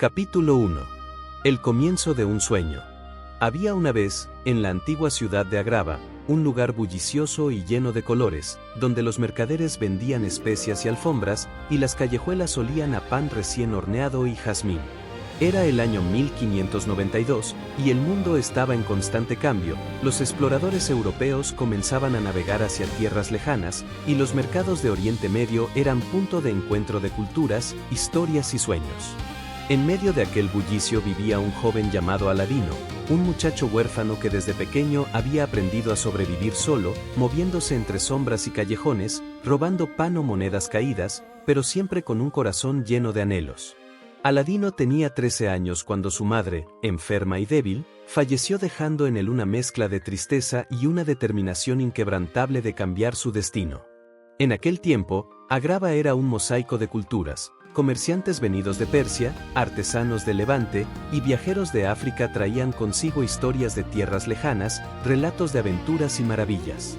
Capítulo 1. El comienzo de un sueño. Había una vez, en la antigua ciudad de Agrava, un lugar bullicioso y lleno de colores, donde los mercaderes vendían especias y alfombras, y las callejuelas olían a pan recién horneado y jazmín. Era el año 1592, y el mundo estaba en constante cambio. Los exploradores europeos comenzaban a navegar hacia tierras lejanas, y los mercados de Oriente Medio eran punto de encuentro de culturas, historias y sueños. En medio de aquel bullicio vivía un joven llamado Aladino, un muchacho huérfano que desde pequeño había aprendido a sobrevivir solo, moviéndose entre sombras y callejones, robando pan o monedas caídas, pero siempre con un corazón lleno de anhelos. Aladino tenía 13 años cuando su madre, enferma y débil, falleció dejando en él una mezcla de tristeza y una determinación inquebrantable de cambiar su destino. En aquel tiempo, Agrava era un mosaico de culturas. Comerciantes venidos de Persia, artesanos de Levante y viajeros de África traían consigo historias de tierras lejanas, relatos de aventuras y maravillas.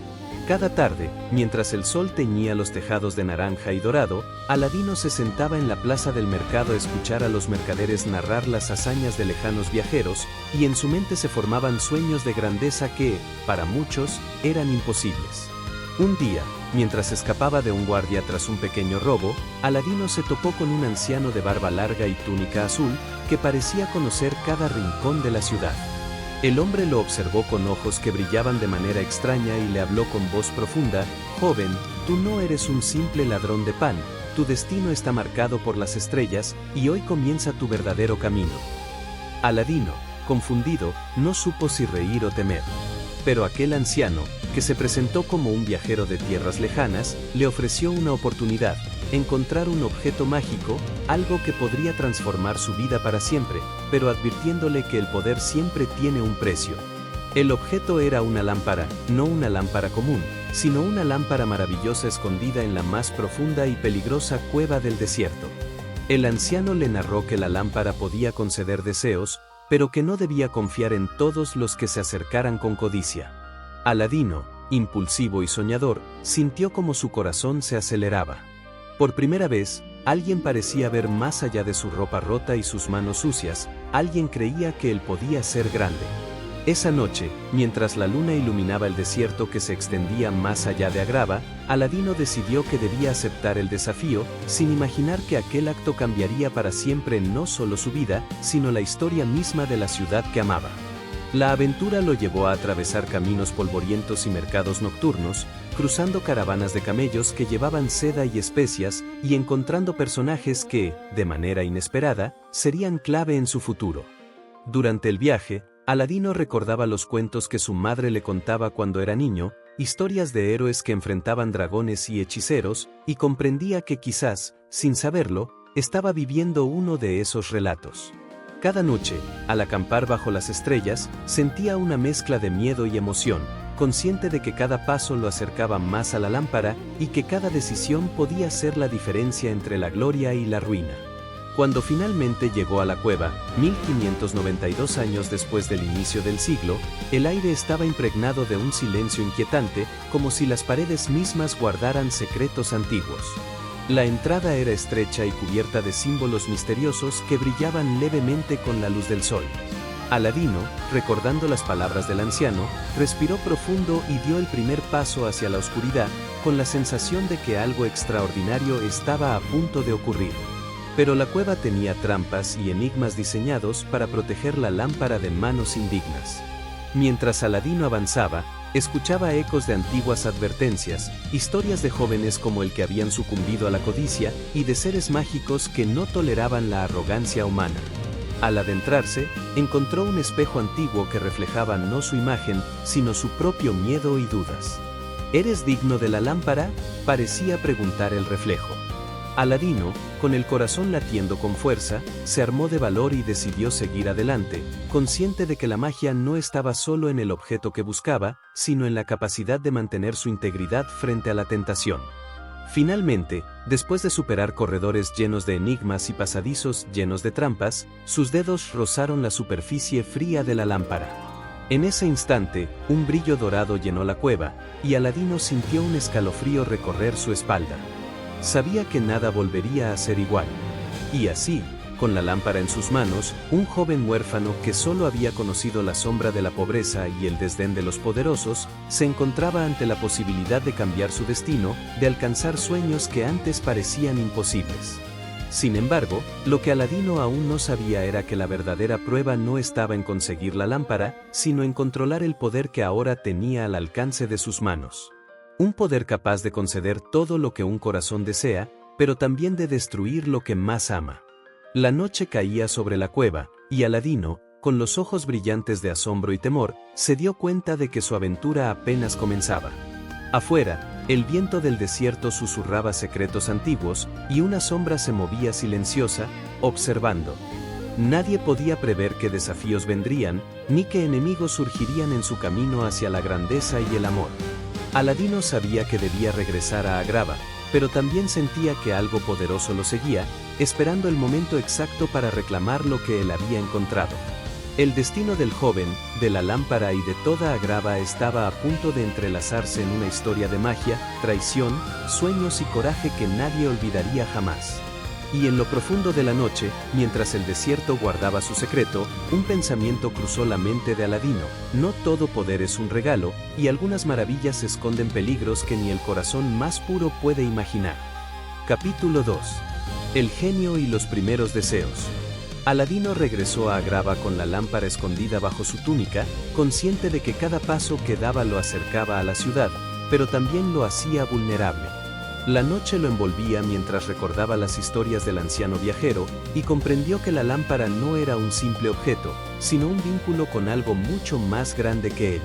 Cada tarde, mientras el sol teñía los tejados de naranja y dorado, Aladino se sentaba en la plaza del mercado a escuchar a los mercaderes narrar las hazañas de lejanos viajeros, y en su mente se formaban sueños de grandeza que, para muchos, eran imposibles. Un día, mientras escapaba de un guardia tras un pequeño robo, Aladino se topó con un anciano de barba larga y túnica azul, que parecía conocer cada rincón de la ciudad. El hombre lo observó con ojos que brillaban de manera extraña y le habló con voz profunda: «Joven, tú no eres un simple ladrón de pan, tu destino está marcado por las estrellas, y hoy comienza tu verdadero camino». Aladino, confundido, no supo si reír o temer. Pero aquel anciano, que se presentó como un viajero de tierras lejanas, le ofreció una oportunidad: encontrar un objeto mágico, algo que podría transformar su vida para siempre, pero advirtiéndole que el poder siempre tiene un precio. El objeto era una lámpara, no una lámpara común, sino una lámpara maravillosa escondida en la más profunda y peligrosa cueva del desierto. El anciano le narró que la lámpara podía conceder deseos, pero que no debía confiar en todos los que se acercaran con codicia. Aladino, impulsivo y soñador, sintió como su corazón se aceleraba. Por primera vez, alguien parecía ver más allá de su ropa rota y sus manos sucias. Alguien creía que él podía ser grande. Esa noche, mientras la luna iluminaba el desierto que se extendía más allá de Agrava, Aladino decidió que debía aceptar el desafío, sin imaginar que aquel acto cambiaría para siempre no solo su vida, sino la historia misma de la ciudad que amaba. La aventura lo llevó a atravesar caminos polvorientos y mercados nocturnos, cruzando caravanas de camellos que llevaban seda y especias, y encontrando personajes que, de manera inesperada, serían clave en su futuro. Durante el viaje, Aladino recordaba los cuentos que su madre le contaba cuando era niño, historias de héroes que enfrentaban dragones y hechiceros, y comprendía que quizás, sin saberlo, estaba viviendo uno de esos relatos. Cada noche, al acampar bajo las estrellas, sentía una mezcla de miedo y emoción, consciente de que cada paso lo acercaba más a la lámpara y que cada decisión podía ser la diferencia entre la gloria y la ruina. Cuando finalmente llegó a la cueva, 1592 años después del inicio del siglo, el aire estaba impregnado de un silencio inquietante, como si las paredes mismas guardaran secretos antiguos. La entrada era estrecha y cubierta de símbolos misteriosos que brillaban levemente con la luz del sol. Aladino, recordando las palabras del anciano, respiró profundo y dio el primer paso hacia la oscuridad, con la sensación de que algo extraordinario estaba a punto de ocurrir. Pero la cueva tenía trampas y enigmas diseñados para proteger la lámpara de manos indignas. Mientras Aladino avanzaba, escuchaba ecos de antiguas advertencias, historias de jóvenes como el que habían sucumbido a la codicia, y de seres mágicos que no toleraban la arrogancia humana. Al adentrarse, encontró un espejo antiguo que reflejaba no su imagen, sino su propio miedo y dudas. ¿Eres digno de la lámpara?, parecía preguntar el reflejo. Aladino, con el corazón latiendo con fuerza, se armó de valor y decidió seguir adelante, consciente de que la magia no estaba solo en el objeto que buscaba, sino en la capacidad de mantener su integridad frente a la tentación. Finalmente, después de superar corredores llenos de enigmas y pasadizos llenos de trampas, sus dedos rozaron la superficie fría de la lámpara. En ese instante, un brillo dorado llenó la cueva, y Aladino sintió un escalofrío recorrer su espalda. Sabía que nada volvería a ser igual. Y así, con la lámpara en sus manos, un joven huérfano que solo había conocido la sombra de la pobreza y el desdén de los poderosos, se encontraba ante la posibilidad de cambiar su destino, de alcanzar sueños que antes parecían imposibles. Sin embargo, lo que Aladino aún no sabía era que la verdadera prueba no estaba en conseguir la lámpara, sino en controlar el poder que ahora tenía al alcance de sus manos. Un poder capaz de conceder todo lo que un corazón desea, pero también de destruir lo que más ama. La noche caía sobre la cueva, y Aladino, con los ojos brillantes de asombro y temor, se dio cuenta de que su aventura apenas comenzaba. Afuera, el viento del desierto susurraba secretos antiguos, y una sombra se movía silenciosa, observando. Nadie podía prever qué desafíos vendrían, ni qué enemigos surgirían en su camino hacia la grandeza y el amor. Aladino sabía que debía regresar a Agrava, pero también sentía que algo poderoso lo seguía, esperando el momento exacto para reclamar lo que él había encontrado. El destino del joven, de la lámpara y de toda Agrava estaba a punto de entrelazarse en una historia de magia, traición, sueños y coraje que nadie olvidaría jamás. Y en lo profundo de la noche, mientras el desierto guardaba su secreto, un pensamiento cruzó la mente de Aladino: no todo poder es un regalo, y algunas maravillas esconden peligros que ni el corazón más puro puede imaginar. Capítulo 2. El genio y los primeros deseos. Aladino regresó a Agrava con la lámpara escondida bajo su túnica, consciente de que cada paso que daba lo acercaba a la ciudad, pero también lo hacía vulnerable. La noche lo envolvía mientras recordaba las historias del anciano viajero, y comprendió que la lámpara no era un simple objeto, sino un vínculo con algo mucho más grande que él.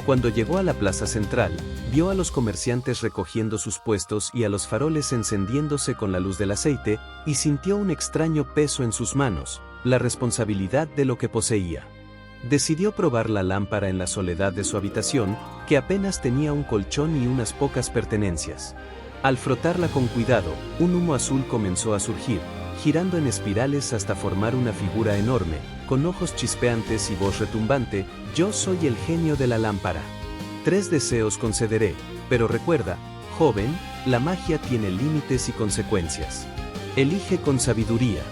Cuando llegó a la plaza central, vio a los comerciantes recogiendo sus puestos y a los faroles encendiéndose con la luz del aceite, y sintió un extraño peso en sus manos, la responsabilidad de lo que poseía. Decidió probar la lámpara en la soledad de su habitación, que apenas tenía un colchón y unas pocas pertenencias. Al frotarla con cuidado, un humo azul comenzó a surgir, girando en espirales hasta formar una figura enorme, con ojos chispeantes y voz retumbante: yo soy el genio de la lámpara. 3 deseos concederé, pero recuerda, joven, la magia tiene límites y consecuencias. Elige con sabiduría.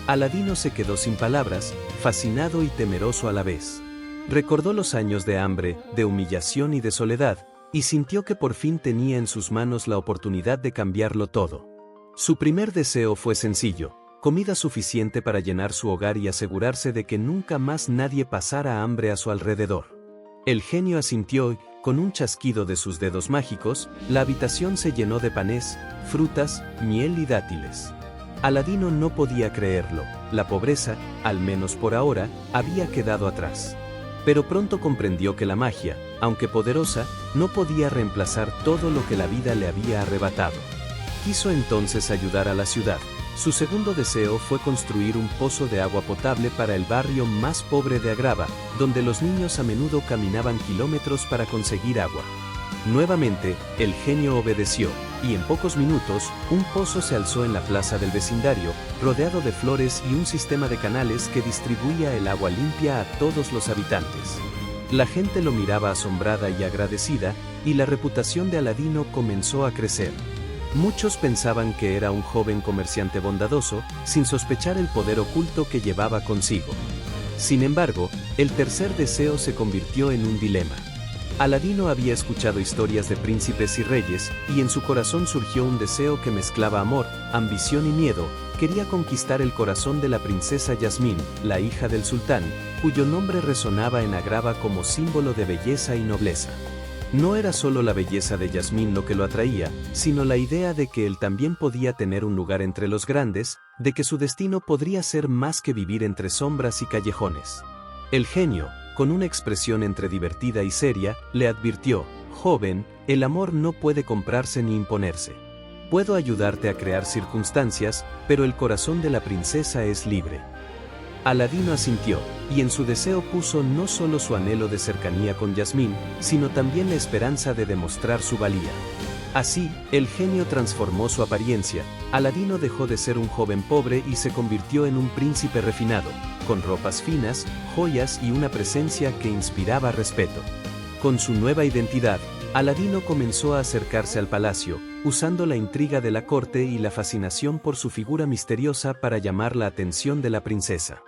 Aladino se quedó sin palabras, fascinado y temeroso a la vez. Recordó los años de hambre, de humillación y de soledad, y sintió que por fin tenía en sus manos la oportunidad de cambiarlo todo. Su primer deseo fue sencillo: comida suficiente para llenar su hogar y asegurarse de que nunca más nadie pasara hambre a su alrededor. El genio asintió y, con un chasquido de sus dedos mágicos, la habitación se llenó de panes, frutas, miel y dátiles. Aladino no podía creerlo: la pobreza, al menos por ahora, había quedado atrás. Pero pronto comprendió que la magia, aunque poderosa, no podía reemplazar todo lo que la vida le había arrebatado. Quiso entonces ayudar a la ciudad. Su segundo deseo fue construir un pozo de agua potable para el barrio más pobre de Agrava, donde los niños a menudo caminaban kilómetros para conseguir agua. Nuevamente, el genio obedeció, y en pocos minutos, un pozo se alzó en la plaza del vecindario, rodeado de flores y un sistema de canales que distribuía el agua limpia a todos los habitantes. La gente lo miraba asombrada y agradecida, y la reputación de Aladino comenzó a crecer. Muchos pensaban que era un joven comerciante bondadoso, sin sospechar el poder oculto que llevaba consigo. Sin embargo, el tercer deseo se convirtió en un dilema. Aladino había escuchado historias de príncipes y reyes, y en su corazón surgió un deseo que mezclaba amor, ambición y miedo. Quería conquistar el corazón de la princesa Yasmín, la hija del sultán, cuyo nombre resonaba en Agrava como símbolo de belleza y nobleza. No era solo la belleza de Yasmín lo que lo atraía, sino la idea de que él también podía tener un lugar entre los grandes, de que su destino podría ser más que vivir entre sombras y callejones. El genio, con una expresión entre divertida y seria, le advirtió: joven, el amor no puede comprarse ni imponerse. Puedo ayudarte a crear circunstancias, pero el corazón de la princesa es libre. Aladino asintió, y en su deseo puso no solo su anhelo de cercanía con Yasmín, sino también la esperanza de demostrar su valía. Así, el genio transformó su apariencia. Aladino dejó de ser un joven pobre y se convirtió en un príncipe refinado, con ropas finas, joyas y una presencia que inspiraba respeto. Con su nueva identidad, Aladino comenzó a acercarse al palacio, usando la intriga de la corte y la fascinación por su figura misteriosa para llamar la atención de la princesa.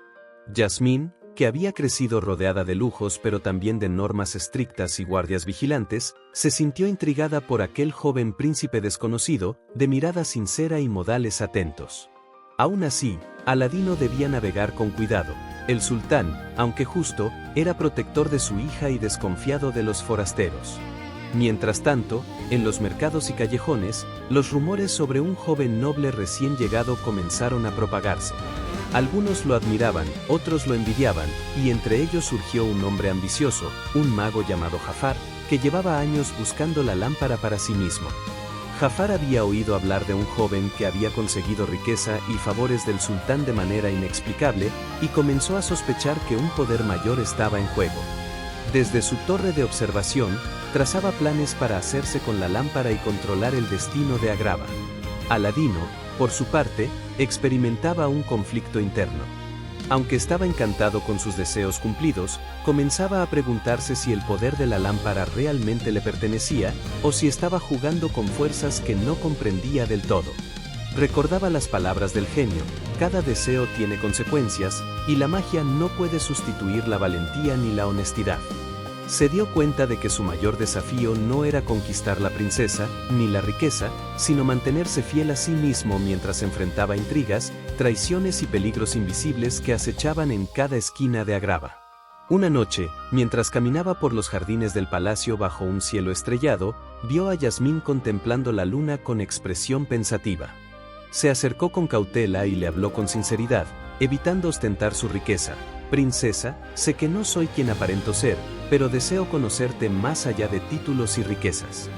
Jasmine, que había crecido rodeada de lujos pero también de normas estrictas y guardias vigilantes, se sintió intrigada por aquel joven príncipe desconocido, de mirada sincera y modales atentos. Aún así, Aladino debía navegar con cuidado. El sultán, aunque justo, era protector de su hija y desconfiado de los forasteros. Mientras tanto, en los mercados y callejones, los rumores sobre un joven noble recién llegado comenzaron a propagarse. Algunos lo admiraban, otros lo envidiaban, y entre ellos surgió un hombre ambicioso, un mago llamado Jafar, que llevaba años buscando la lámpara para sí mismo. Jafar había oído hablar de un joven que había conseguido riqueza y favores del sultán de manera inexplicable, y comenzó a sospechar que un poder mayor estaba en juego. Desde su torre de observación, trazaba planes para hacerse con la lámpara y controlar el destino de Agrava. Aladino, por su parte, experimentaba un conflicto interno. Aunque estaba encantado con sus deseos cumplidos, comenzaba a preguntarse si el poder de la lámpara realmente le pertenecía, o si estaba jugando con fuerzas que no comprendía del todo. Recordaba las palabras del genio: cada deseo tiene consecuencias, y la magia no puede sustituir la valentía ni la honestidad. Se dio cuenta de que su mayor desafío no era conquistar la princesa, ni la riqueza, sino mantenerse fiel a sí mismo mientras enfrentaba intrigas, traiciones y peligros invisibles que acechaban en cada esquina de Agrava. Una noche, mientras caminaba por los jardines del palacio bajo un cielo estrellado, vio a Jasmine contemplando la luna con expresión pensativa. Se acercó con cautela y le habló con sinceridad, evitando ostentar su riqueza. «Princesa, sé que no soy quien aparento ser, pero deseo conocerte más allá de títulos y riquezas».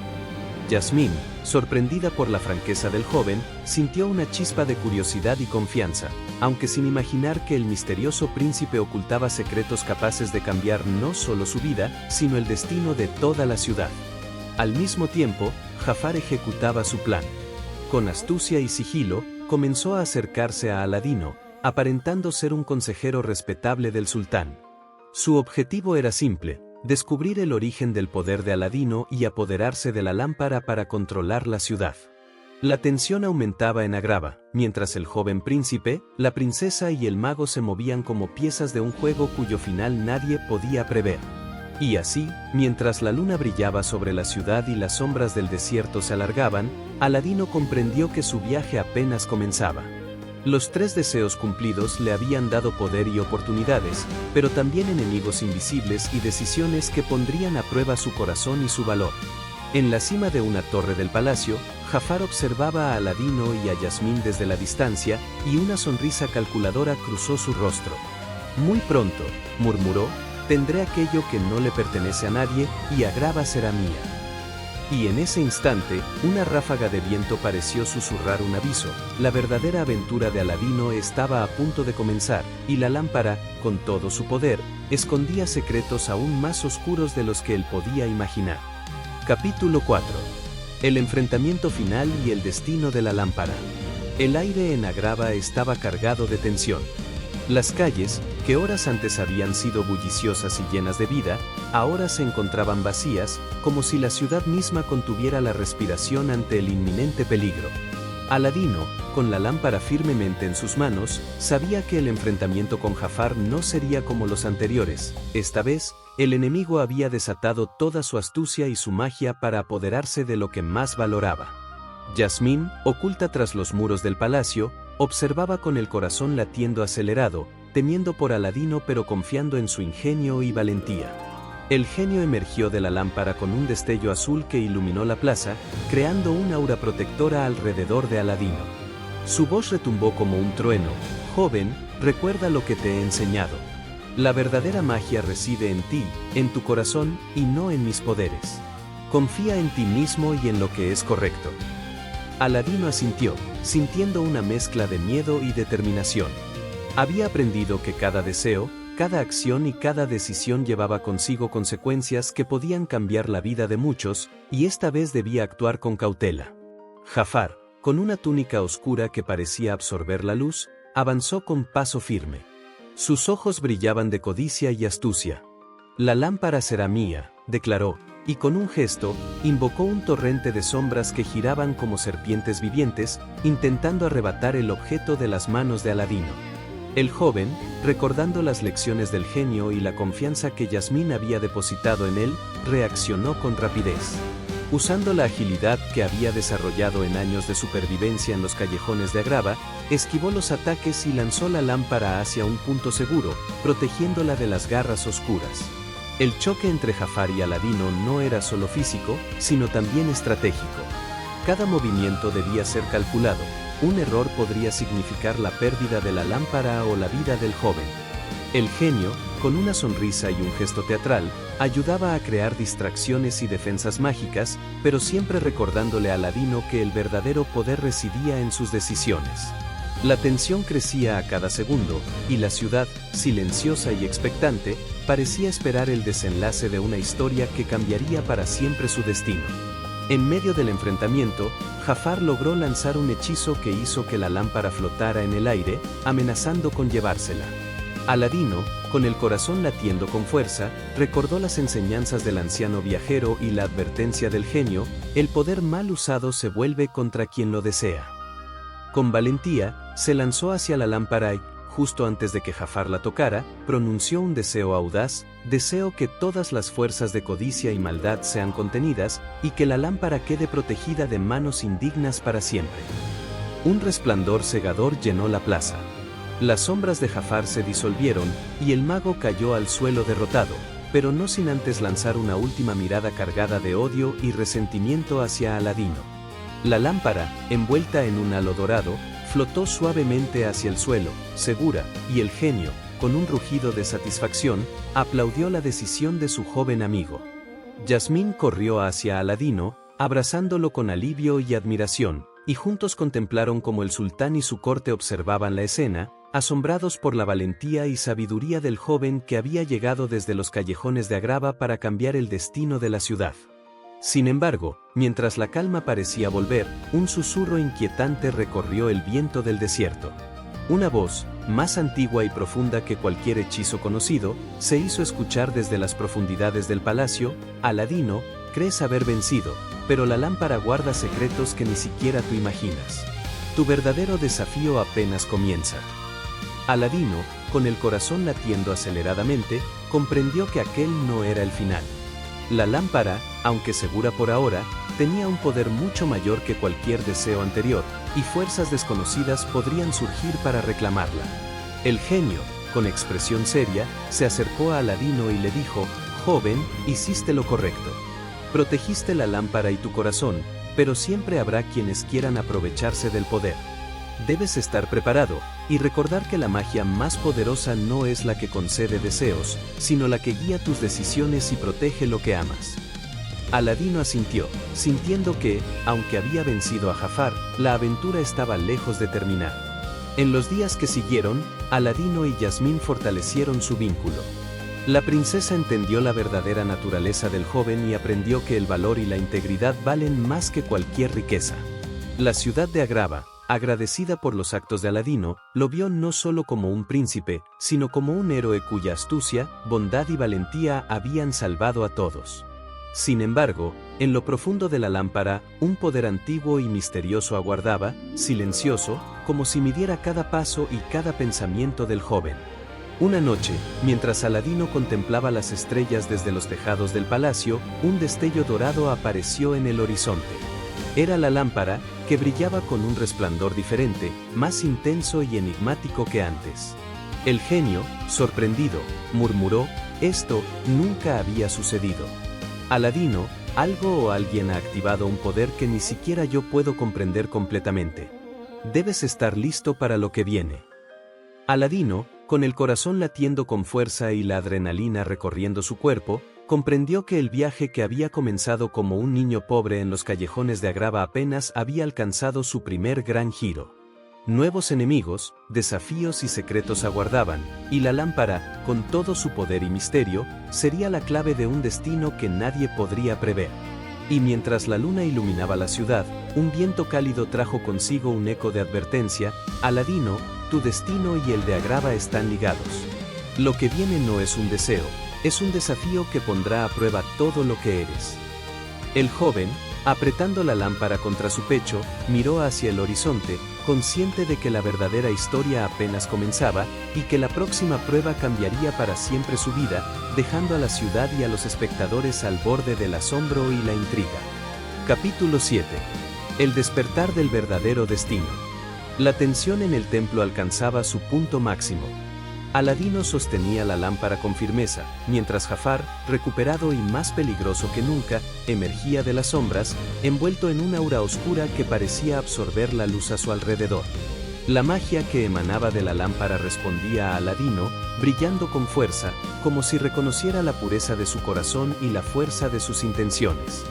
Jasmine, sorprendida por la franqueza del joven, sintió una chispa de curiosidad y confianza, aunque sin imaginar que el misterioso príncipe ocultaba secretos capaces de cambiar no solo su vida, sino el destino de toda la ciudad. Al mismo tiempo, Jafar ejecutaba su plan. Con astucia y sigilo, comenzó a acercarse a Aladino, aparentando ser un consejero respetable del sultán. Su objetivo era simple: descubrir el origen del poder de Aladino y apoderarse de la lámpara para controlar la ciudad. La tensión aumentaba en Agrava, mientras el joven príncipe, la princesa y el mago se movían como piezas de un juego cuyo final nadie podía prever. Y así, mientras la luna brillaba sobre la ciudad y las sombras del desierto se alargaban, Aladino comprendió que su viaje apenas comenzaba. Los 3 deseos cumplidos le habían dado poder y oportunidades, pero también enemigos invisibles y decisiones que pondrían a prueba su corazón y su valor. En la cima de una torre del palacio, Jafar observaba a Aladino y a Jasmine desde la distancia, y una sonrisa calculadora cruzó su rostro. «Muy pronto», murmuró, «tendré aquello que no le pertenece a nadie, y Agrava será mía». Y en ese instante, una ráfaga de viento pareció susurrar un aviso: la verdadera aventura de Aladino estaba a punto de comenzar, y la lámpara, con todo su poder, escondía secretos aún más oscuros de los que él podía imaginar. Capítulo 4. El enfrentamiento final y el destino de la lámpara. El aire en Agrava estaba cargado de tensión. Las calles, que horas antes habían sido bulliciosas y llenas de vida, ahora se encontraban vacías, como si la ciudad misma contuviera la respiración ante el inminente peligro. Aladino, con la lámpara firmemente en sus manos, sabía que el enfrentamiento con Jafar no sería como los anteriores. Esta vez, el enemigo había desatado toda su astucia y su magia para apoderarse de lo que más valoraba. Jasmine, oculta tras los muros del palacio, observaba con el corazón latiendo acelerado, temiendo por Aladino pero confiando en su ingenio y valentía. El genio emergió de la lámpara con un destello azul que iluminó la plaza, creando una aura protectora alrededor de Aladino. Su voz retumbó como un trueno: «Joven, recuerda lo que te he enseñado. La verdadera magia reside en ti, en tu corazón, y no en mis poderes. Confía en ti mismo y en lo que es correcto». Aladino asintió, sintiendo una mezcla de miedo y determinación. Había aprendido que cada deseo, cada acción y cada decisión llevaba consigo consecuencias que podían cambiar la vida de muchos, y esta vez debía actuar con cautela. Jafar, con una túnica oscura que parecía absorber la luz, avanzó con paso firme. Sus ojos brillaban de codicia y astucia. «La lámpara será mía», declaró, y con un gesto, invocó un torrente de sombras que giraban como serpientes vivientes, intentando arrebatar el objeto de las manos de Aladino. El joven, recordando las lecciones del genio y la confianza que Yasmín había depositado en él, reaccionó con rapidez. Usando la agilidad que había desarrollado en años de supervivencia en los callejones de Agrava, esquivó los ataques y lanzó la lámpara hacia un punto seguro, protegiéndola de las garras oscuras. El choque entre Jafar y Aladino no era solo físico, sino también estratégico. Cada movimiento debía ser calculado. Un error podría significar la pérdida de la lámpara o la vida del joven. El genio, con una sonrisa y un gesto teatral, ayudaba a crear distracciones y defensas mágicas, pero siempre recordándole a Aladino que el verdadero poder residía en sus decisiones. La tensión crecía a cada segundo, y la ciudad, silenciosa y expectante, parecía esperar el desenlace de una historia que cambiaría para siempre su destino. En medio del enfrentamiento, Jafar logró lanzar un hechizo que hizo que la lámpara flotara en el aire, amenazando con llevársela. Aladino, con el corazón latiendo con fuerza, recordó las enseñanzas del anciano viajero y la advertencia del genio: el poder mal usado se vuelve contra quien lo desea. Con valentía, se lanzó hacia la lámpara y, justo antes de que Jafar la tocara, pronunció un deseo audaz: deseo que todas las fuerzas de codicia y maldad sean contenidas, y que la lámpara quede protegida de manos indignas para siempre. Un resplandor cegador llenó la plaza. Las sombras de Jafar se disolvieron, y el mago cayó al suelo derrotado, pero no sin antes lanzar una última mirada cargada de odio y resentimiento hacia Aladino. La lámpara, envuelta en un halo dorado, flotó suavemente hacia el suelo, segura, y el genio, con un rugido de satisfacción, aplaudió la decisión de su joven amigo. Yasmín corrió hacia Aladino, abrazándolo con alivio y admiración, y juntos contemplaron cómo el sultán y su corte observaban la escena, asombrados por la valentía y sabiduría del joven que había llegado desde los callejones de Agrava para cambiar el destino de la ciudad. Sin embargo, mientras la calma parecía volver, un susurro inquietante recorrió el viento del desierto. Una voz, más antigua y profunda que cualquier hechizo conocido, se hizo escuchar desde las profundidades del palacio: Aladino, crees haber vencido, pero la lámpara guarda secretos que ni siquiera tú imaginas. Tu verdadero desafío apenas comienza. Aladino, con el corazón latiendo aceleradamente, comprendió que aquel no era el final. La lámpara, aunque segura por ahora, tenía un poder mucho mayor que cualquier deseo anterior, y fuerzas desconocidas podrían surgir para reclamarla. El genio, con expresión seria, se acercó a Aladino y le dijo: joven, hiciste lo correcto. Protegiste la lámpara y tu corazón, pero siempre habrá quienes quieran aprovecharse del poder. Debes estar preparado, y recordar que la magia más poderosa no es la que concede deseos, sino la que guía tus decisiones y protege lo que amas. Aladino asintió, sintiendo que, aunque había vencido a Jafar, la aventura estaba lejos de terminar. En los días que siguieron, Aladino y Yasmín fortalecieron su vínculo. La princesa entendió la verdadera naturaleza del joven y aprendió que el valor y la integridad valen más que cualquier riqueza. La ciudad de Agrava, agradecida por los actos de Aladino, lo vio no solo como un príncipe, sino como un héroe cuya astucia, bondad y valentía habían salvado a todos. Sin embargo, en lo profundo de la lámpara, un poder antiguo y misterioso aguardaba, silencioso, como si midiera cada paso y cada pensamiento del joven. Una noche, mientras Aladino contemplaba las estrellas desde los tejados del palacio, un destello dorado apareció en el horizonte. Era la lámpara, que brillaba con un resplandor diferente, más intenso y enigmático que antes. El genio, sorprendido, murmuró: esto nunca había sucedido. Aladino, algo o alguien ha activado un poder que ni siquiera yo puedo comprender completamente. Debes estar listo para lo que viene. Aladino, con el corazón latiendo con fuerza y la adrenalina recorriendo su cuerpo, comprendió que el viaje que había comenzado como un niño pobre en los callejones de Agrava apenas había alcanzado su primer gran giro. Nuevos enemigos, desafíos y secretos aguardaban, y la lámpara, con todo su poder y misterio, sería la clave de un destino que nadie podría prever. Y mientras la luna iluminaba la ciudad, un viento cálido trajo consigo un eco de advertencia: Aladino, tu destino y el de Agrava están ligados. Lo que viene no es un deseo, es un desafío que pondrá a prueba todo lo que eres. El joven, apretando la lámpara contra su pecho, miró hacia el horizonte, consciente de que la verdadera historia apenas comenzaba y que la próxima prueba cambiaría para siempre su vida, dejando a la ciudad y a los espectadores al borde del asombro y la intriga. Capítulo 7. El despertar del verdadero destino. La tensión en el templo alcanzaba su punto máximo. Aladino sostenía la lámpara con firmeza, mientras Jafar, recuperado y más peligroso que nunca, emergía de las sombras, envuelto en una aura oscura que parecía absorber la luz a su alrededor. La magia que emanaba de la lámpara respondía a Aladino, brillando con fuerza, como si reconociera la pureza de su corazón y la fuerza de sus intenciones.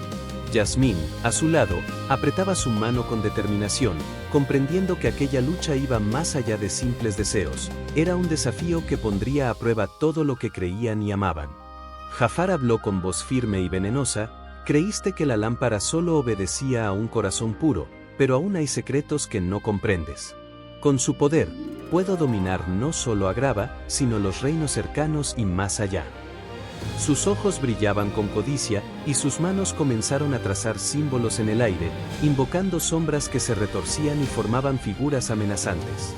Yasmín, a su lado, apretaba su mano con determinación, comprendiendo que aquella lucha iba más allá de simples deseos, era un desafío que pondría a prueba todo lo que creían y amaban. Jafar habló con voz firme y venenosa: creíste que la lámpara solo obedecía a un corazón puro, pero aún hay secretos que no comprendes. Con su poder, puedo dominar no solo Agrava, sino los reinos cercanos y más allá. Sus ojos brillaban con codicia, y sus manos comenzaron a trazar símbolos en el aire, invocando sombras que se retorcían y formaban figuras amenazantes.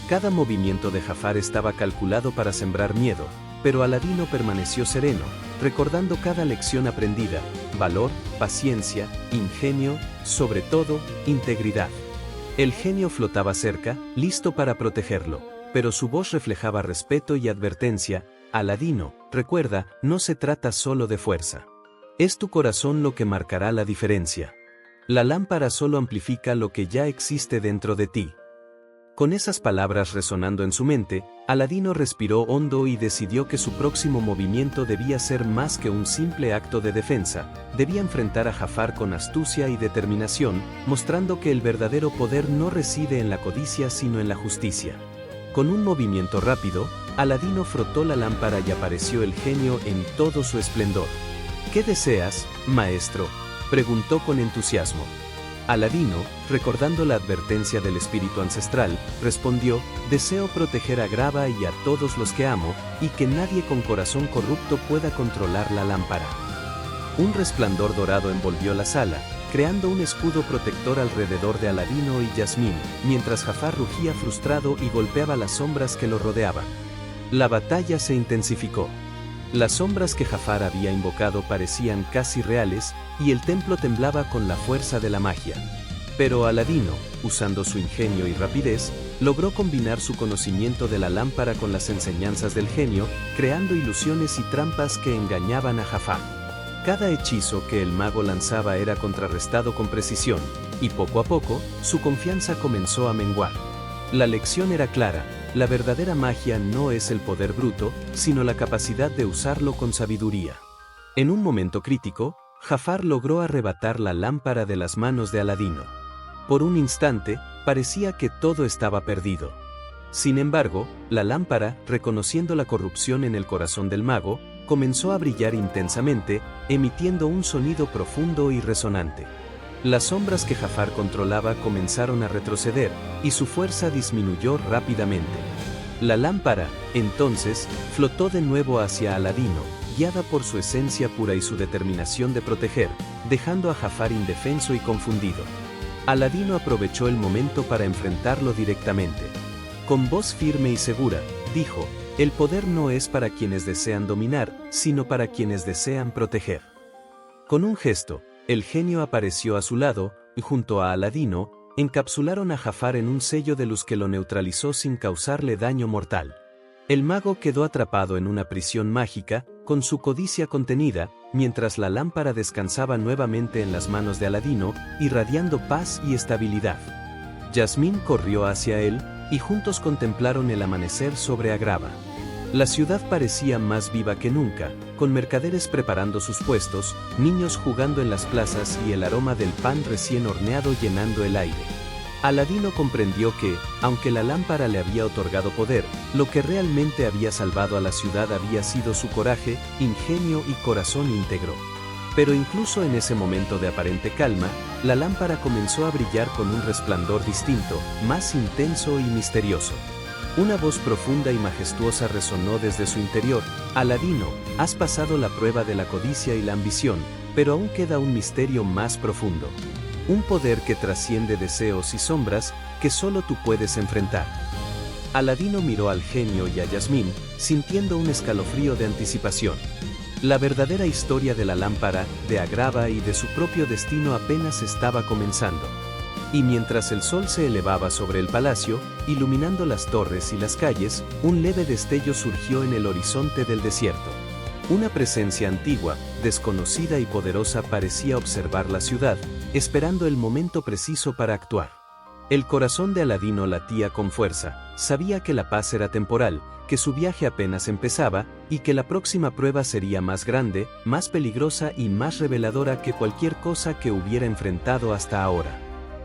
Cada movimiento de Jafar estaba calculado para sembrar miedo, pero Aladino permaneció sereno, recordando cada lección aprendida: valor, paciencia, ingenio, sobre todo, integridad. El genio flotaba cerca, listo para protegerlo, pero su voz reflejaba respeto y advertencia: Aladino, recuerda, no se trata solo de fuerza. Es tu corazón lo que marcará la diferencia. La lámpara solo amplifica lo que ya existe dentro de ti. Con esas palabras resonando en su mente, Aladino respiró hondo y decidió que su próximo movimiento debía ser más que un simple acto de defensa, debía enfrentar a Jafar con astucia y determinación, mostrando que el verdadero poder no reside en la codicia sino en la justicia. Con un movimiento rápido, Aladino frotó la lámpara y apareció el genio en todo su esplendor. ¿Qué deseas, maestro?, preguntó con entusiasmo. Aladino, recordando la advertencia del espíritu ancestral, respondió: deseo proteger a Agrava y a todos los que amo, y que nadie con corazón corrupto pueda controlar la lámpara. Un resplandor dorado envolvió la sala, creando un escudo protector alrededor de Aladino y Yasmín, mientras Jafar rugía frustrado y golpeaba las sombras que lo rodeaban. La batalla se intensificó. Las sombras que Jafar había invocado parecían casi reales, y el templo temblaba con la fuerza de la magia. Pero Aladino, usando su ingenio y rapidez, logró combinar su conocimiento de la lámpara con las enseñanzas del genio, creando ilusiones y trampas que engañaban a Jafar. Cada hechizo que el mago lanzaba era contrarrestado con precisión, y poco a poco, su confianza comenzó a menguar. La lección era clara: la verdadera magia no es el poder bruto, sino la capacidad de usarlo con sabiduría. En un momento crítico, Jafar logró arrebatar la lámpara de las manos de Aladino. Por un instante, parecía que todo estaba perdido. Sin embargo, la lámpara, reconociendo la corrupción en el corazón del mago, comenzó a brillar intensamente, emitiendo un sonido profundo y resonante. Las sombras que Jafar controlaba comenzaron a retroceder, y su fuerza disminuyó rápidamente. La lámpara, entonces, flotó de nuevo hacia Aladino, guiada por su esencia pura y su determinación de proteger, dejando a Jafar indefenso y confundido. Aladino aprovechó el momento para enfrentarlo directamente. Con voz firme y segura, dijo: el poder no es para quienes desean dominar, sino para quienes desean proteger. Con un gesto, el genio apareció a su lado, y junto a Aladino, encapsularon a Jafar en un sello de luz que lo neutralizó sin causarle daño mortal. El mago quedó atrapado en una prisión mágica, con su codicia contenida, mientras la lámpara descansaba nuevamente en las manos de Aladino, irradiando paz y estabilidad. Yasmín corrió hacia él, y juntos contemplaron el amanecer sobre Agrava. La ciudad parecía más viva que nunca, con mercaderes preparando sus puestos, niños jugando en las plazas y el aroma del pan recién horneado llenando el aire. Aladino comprendió que, aunque la lámpara le había otorgado poder, lo que realmente había salvado a la ciudad había sido su coraje, ingenio y corazón íntegro. Pero incluso en ese momento de aparente calma, la lámpara comenzó a brillar con un resplandor distinto, más intenso y misterioso. Una voz profunda y majestuosa resonó desde su interior: Aladino, has pasado la prueba de la codicia y la ambición, pero aún queda un misterio más profundo. Un poder que trasciende deseos y sombras que solo tú puedes enfrentar. Aladino miró al genio y a Yasmín, sintiendo un escalofrío de anticipación. La verdadera historia de la lámpara, de Agrava y de su propio destino apenas estaba comenzando. Y mientras el sol se elevaba sobre el palacio, iluminando las torres y las calles, un leve destello surgió en el horizonte del desierto. Una presencia antigua, desconocida y poderosa parecía observar la ciudad, esperando el momento preciso para actuar. El corazón de Aladino latía con fuerza, sabía que la paz era temporal, que su viaje apenas empezaba, y que la próxima prueba sería más grande, más peligrosa y más reveladora que cualquier cosa que hubiera enfrentado hasta ahora.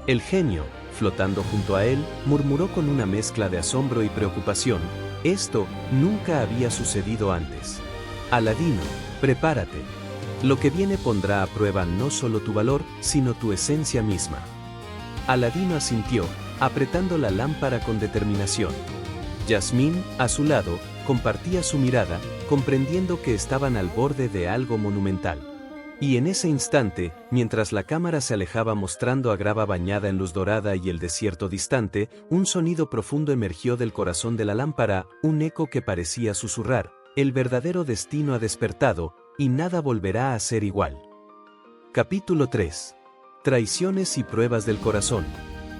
El genio, flotando junto a él, murmuró con una mezcla de asombro y preocupación: esto nunca había sucedido antes. Aladino, prepárate. Lo que viene pondrá a prueba no solo tu valor, sino tu esencia misma. Aladino asintió, apretando la lámpara con determinación. Yasmín, a su lado, compartía su mirada, comprendiendo que estaban al borde de algo monumental. Y en ese instante, mientras la cámara se alejaba mostrando a Agrava bañada en luz dorada y el desierto distante, un sonido profundo emergió del corazón de la lámpara, un eco que parecía susurrar: el verdadero destino ha despertado, y nada volverá a ser igual. Capítulo 3. Traiciones y pruebas del corazón.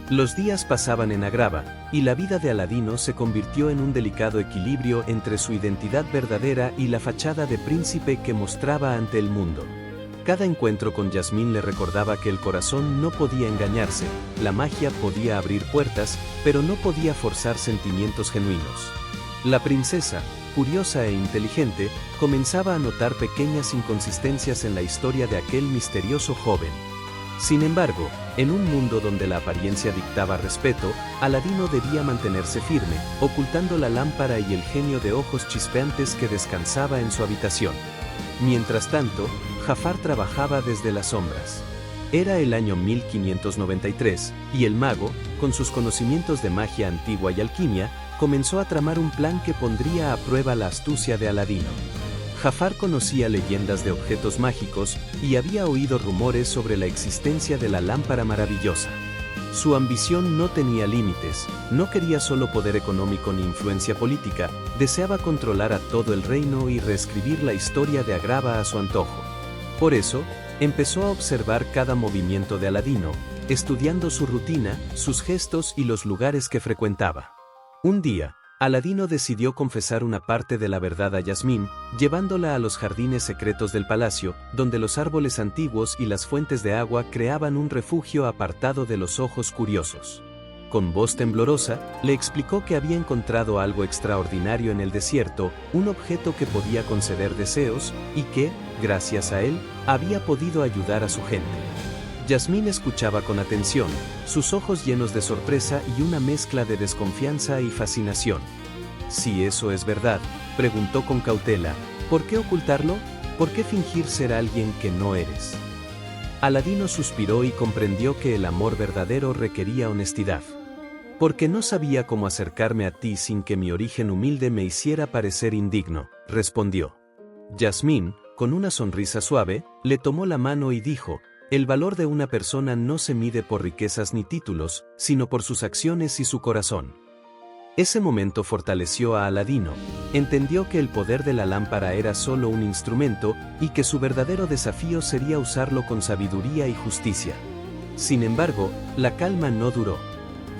Los días pasaban en Agrava, y la vida de Aladino se convirtió en un delicado equilibrio entre su identidad verdadera y la fachada de príncipe que mostraba ante el mundo. Cada encuentro con Yasmín le recordaba que el corazón no podía engañarse, la magia podía abrir puertas, pero no podía forzar sentimientos genuinos. La princesa, curiosa e inteligente, comenzaba a notar pequeñas inconsistencias en la historia de aquel misterioso joven. Sin embargo, en un mundo donde la apariencia dictaba respeto, Aladino debía mantenerse firme, ocultando la lámpara y el genio de ojos chispeantes que descansaba en su habitación. Mientras tanto, Jafar trabajaba desde las sombras. Era el año 1593, y el mago, con sus conocimientos de magia antigua y alquimia, comenzó a tramar un plan que pondría a prueba la astucia de Aladino. Jafar conocía leyendas de objetos mágicos y había oído rumores sobre la existencia de la lámpara maravillosa. Su ambición no tenía límites, no quería solo poder económico ni influencia política, deseaba controlar a todo el reino y reescribir la historia de Agrava a su antojo. Por eso, empezó a observar cada movimiento de Aladino, estudiando su rutina, sus gestos y los lugares que frecuentaba. Un día, Aladino decidió confesar una parte de la verdad a Yasmín, llevándola a los jardines secretos del palacio, donde los árboles antiguos y las fuentes de agua creaban un refugio apartado de los ojos curiosos. Con voz temblorosa, le explicó que había encontrado algo extraordinario en el desierto, un objeto que podía conceder deseos, y que, gracias a él, había podido ayudar a su gente. Yasmín escuchaba con atención, sus ojos llenos de sorpresa y una mezcla de desconfianza y fascinación. «Si eso es verdad», preguntó con cautela, «¿por qué ocultarlo? ¿Por qué fingir ser alguien que no eres?». Aladino suspiró y comprendió que el amor verdadero requería honestidad. «Porque no sabía cómo acercarme a ti sin que mi origen humilde me hiciera parecer indigno», respondió. Yasmín, con una sonrisa suave, le tomó la mano y dijo: «El valor de una persona no se mide por riquezas ni títulos, sino por sus acciones y su corazón». Ese momento fortaleció a Aladino, entendió que el poder de la lámpara era solo un instrumento y que su verdadero desafío sería usarlo con sabiduría y justicia. Sin embargo, la calma no duró.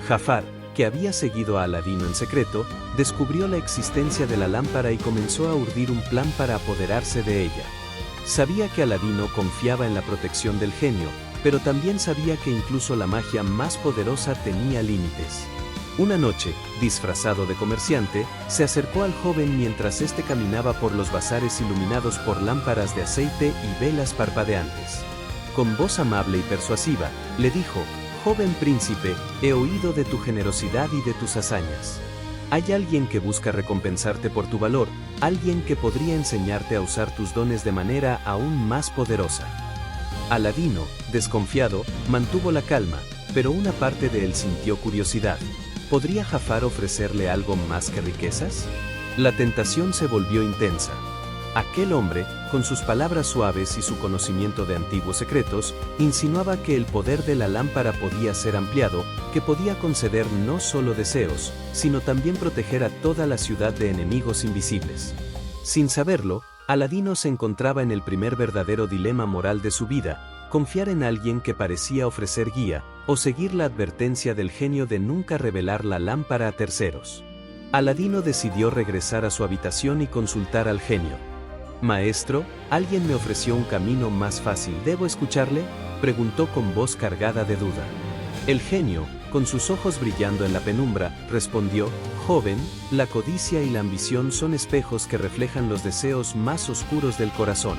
Jafar, que había seguido a Aladino en secreto, descubrió la existencia de la lámpara y comenzó a urdir un plan para apoderarse de ella. Sabía que Aladino confiaba en la protección del genio, pero también sabía que incluso la magia más poderosa tenía límites. Una noche, disfrazado de comerciante, se acercó al joven mientras éste caminaba por los bazares iluminados por lámparas de aceite y velas parpadeantes. Con voz amable y persuasiva, le dijo: «Joven príncipe, he oído de tu generosidad y de tus hazañas. Hay alguien que busca recompensarte por tu valor, alguien que podría enseñarte a usar tus dones de manera aún más poderosa». Aladino, desconfiado, mantuvo la calma, pero una parte de él sintió curiosidad. ¿Podría Jafar ofrecerle algo más que riquezas? La tentación se volvió intensa. Aquel hombre, con sus palabras suaves y su conocimiento de antiguos secretos, insinuaba que el poder de la lámpara podía ser ampliado, que podía conceder no solo deseos, sino también proteger a toda la ciudad de enemigos invisibles. Sin saberlo, Aladino se encontraba en el primer verdadero dilema moral de su vida: confiar en alguien que parecía ofrecer guía, o seguir la advertencia del genio de nunca revelar la lámpara a terceros. Aladino decidió regresar a su habitación y consultar al genio. «Maestro, alguien me ofreció un camino más fácil. ¿Debo escucharle?», preguntó con voz cargada de duda. El genio, con sus ojos brillando en la penumbra, respondió: «Joven, la codicia y la ambición son espejos que reflejan los deseos más oscuros del corazón.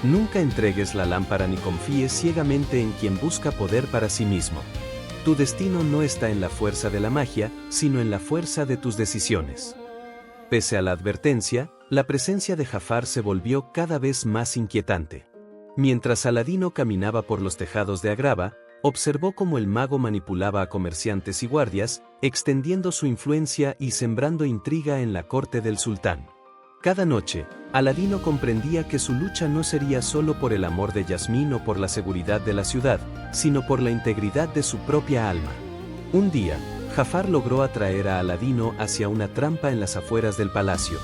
Nunca entregues la lámpara ni confíes ciegamente en quien busca poder para sí mismo. Tu destino no está en la fuerza de la magia, sino en la fuerza de tus decisiones». Pese a la advertencia, la presencia de Jafar se volvió cada vez más inquietante. Mientras Aladino caminaba por los tejados de Agraba, observó cómo el mago manipulaba a comerciantes y guardias, extendiendo su influencia y sembrando intriga en la corte del sultán. Cada noche, Aladino comprendía que su lucha no sería solo por el amor de Yasmín o por la seguridad de la ciudad, sino por la integridad de su propia alma. Un día, Jafar logró atraer a Aladino hacia una trampa en las afueras del palacio.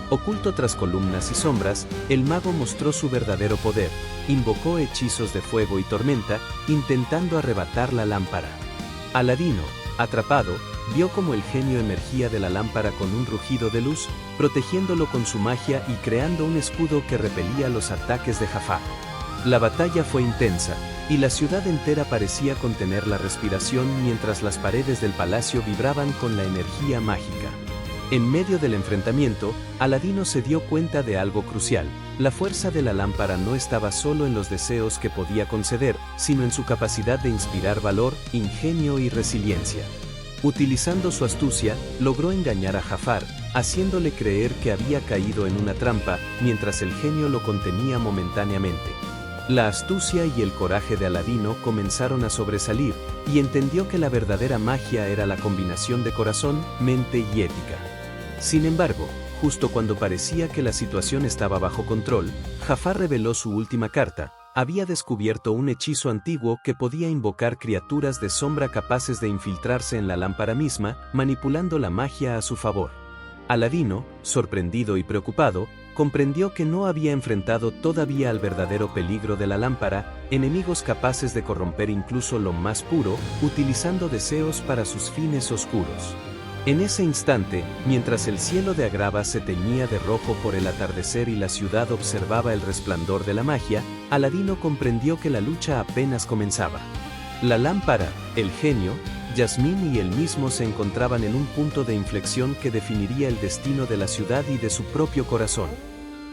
Oculto tras columnas y sombras, el mago mostró su verdadero poder, invocó hechizos de fuego y tormenta, intentando arrebatar la lámpara. Aladino, atrapado, vio cómo el genio emergía de la lámpara con un rugido de luz, protegiéndolo con su magia y creando un escudo que repelía los ataques de Jafar. La batalla fue intensa, y la ciudad entera parecía contener la respiración mientras las paredes del palacio vibraban con la energía mágica. En medio del enfrentamiento, Aladino se dio cuenta de algo crucial: la fuerza de la lámpara no estaba solo en los deseos que podía conceder, sino en su capacidad de inspirar valor, ingenio y resiliencia. Utilizando su astucia, logró engañar a Jafar, haciéndole creer que había caído en una trampa, mientras el genio lo contenía momentáneamente. La astucia y el coraje de Aladino comenzaron a sobresalir, y entendió que la verdadera magia era la combinación de corazón, mente y ética. Sin embargo, justo cuando parecía que la situación estaba bajo control, Jafar reveló su última carta. Había descubierto un hechizo antiguo que podía invocar criaturas de sombra capaces de infiltrarse en la lámpara misma, manipulando la magia a su favor. Aladino, sorprendido y preocupado, comprendió que no había enfrentado todavía al verdadero peligro de la lámpara, enemigos capaces de corromper incluso lo más puro, utilizando deseos para sus fines oscuros. En ese instante, mientras el cielo de Agraba se teñía de rojo por el atardecer y la ciudad observaba el resplandor de la magia, Aladino comprendió que la lucha apenas comenzaba. La lámpara, el genio, Yasmín y él mismo se encontraban en un punto de inflexión que definiría el destino de la ciudad y de su propio corazón.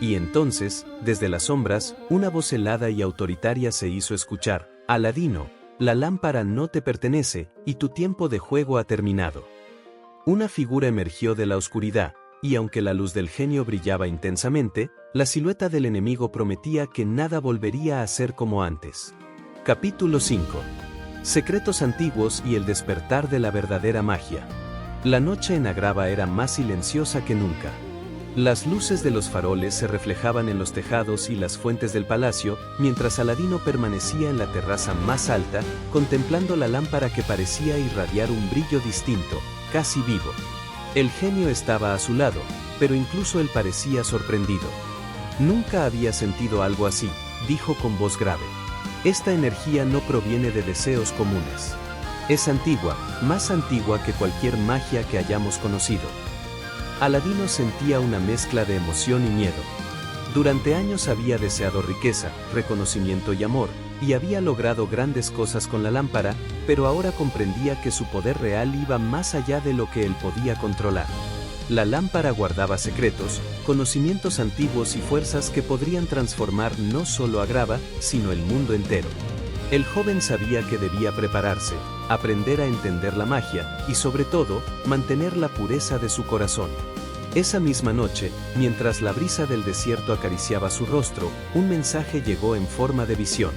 Y entonces, desde las sombras, una voz helada y autoritaria se hizo escuchar: «Aladino, la lámpara no te pertenece, y tu tiempo de juego ha terminado». Una figura emergió de la oscuridad, y aunque la luz del genio brillaba intensamente, la silueta del enemigo prometía que nada volvería a ser como antes. Capítulo 5. Secretos antiguos y el despertar de la verdadera magia. La noche en Agraba era más silenciosa que nunca. Las luces de los faroles se reflejaban en los tejados y las fuentes del palacio, mientras Aladino permanecía en la terraza más alta, contemplando la lámpara que parecía irradiar un brillo distinto, casi vivo. El genio estaba a su lado, pero incluso él parecía sorprendido. «Nunca había sentido algo así», dijo con voz grave. «Esta energía no proviene de deseos comunes. Es antigua, más antigua que cualquier magia que hayamos conocido». Aladino sentía una mezcla de emoción y miedo. Durante años había deseado riqueza, reconocimiento y amor, y había logrado grandes cosas con la lámpara, pero ahora comprendía que su poder real iba más allá de lo que él podía controlar. La lámpara guardaba secretos, conocimientos antiguos y fuerzas que podrían transformar no solo a Agraba, sino el mundo entero. El joven sabía que debía prepararse, aprender a entender la magia y, sobre todo, mantener la pureza de su corazón. Esa misma noche, mientras la brisa del desierto acariciaba su rostro, un mensaje llegó en forma de visión.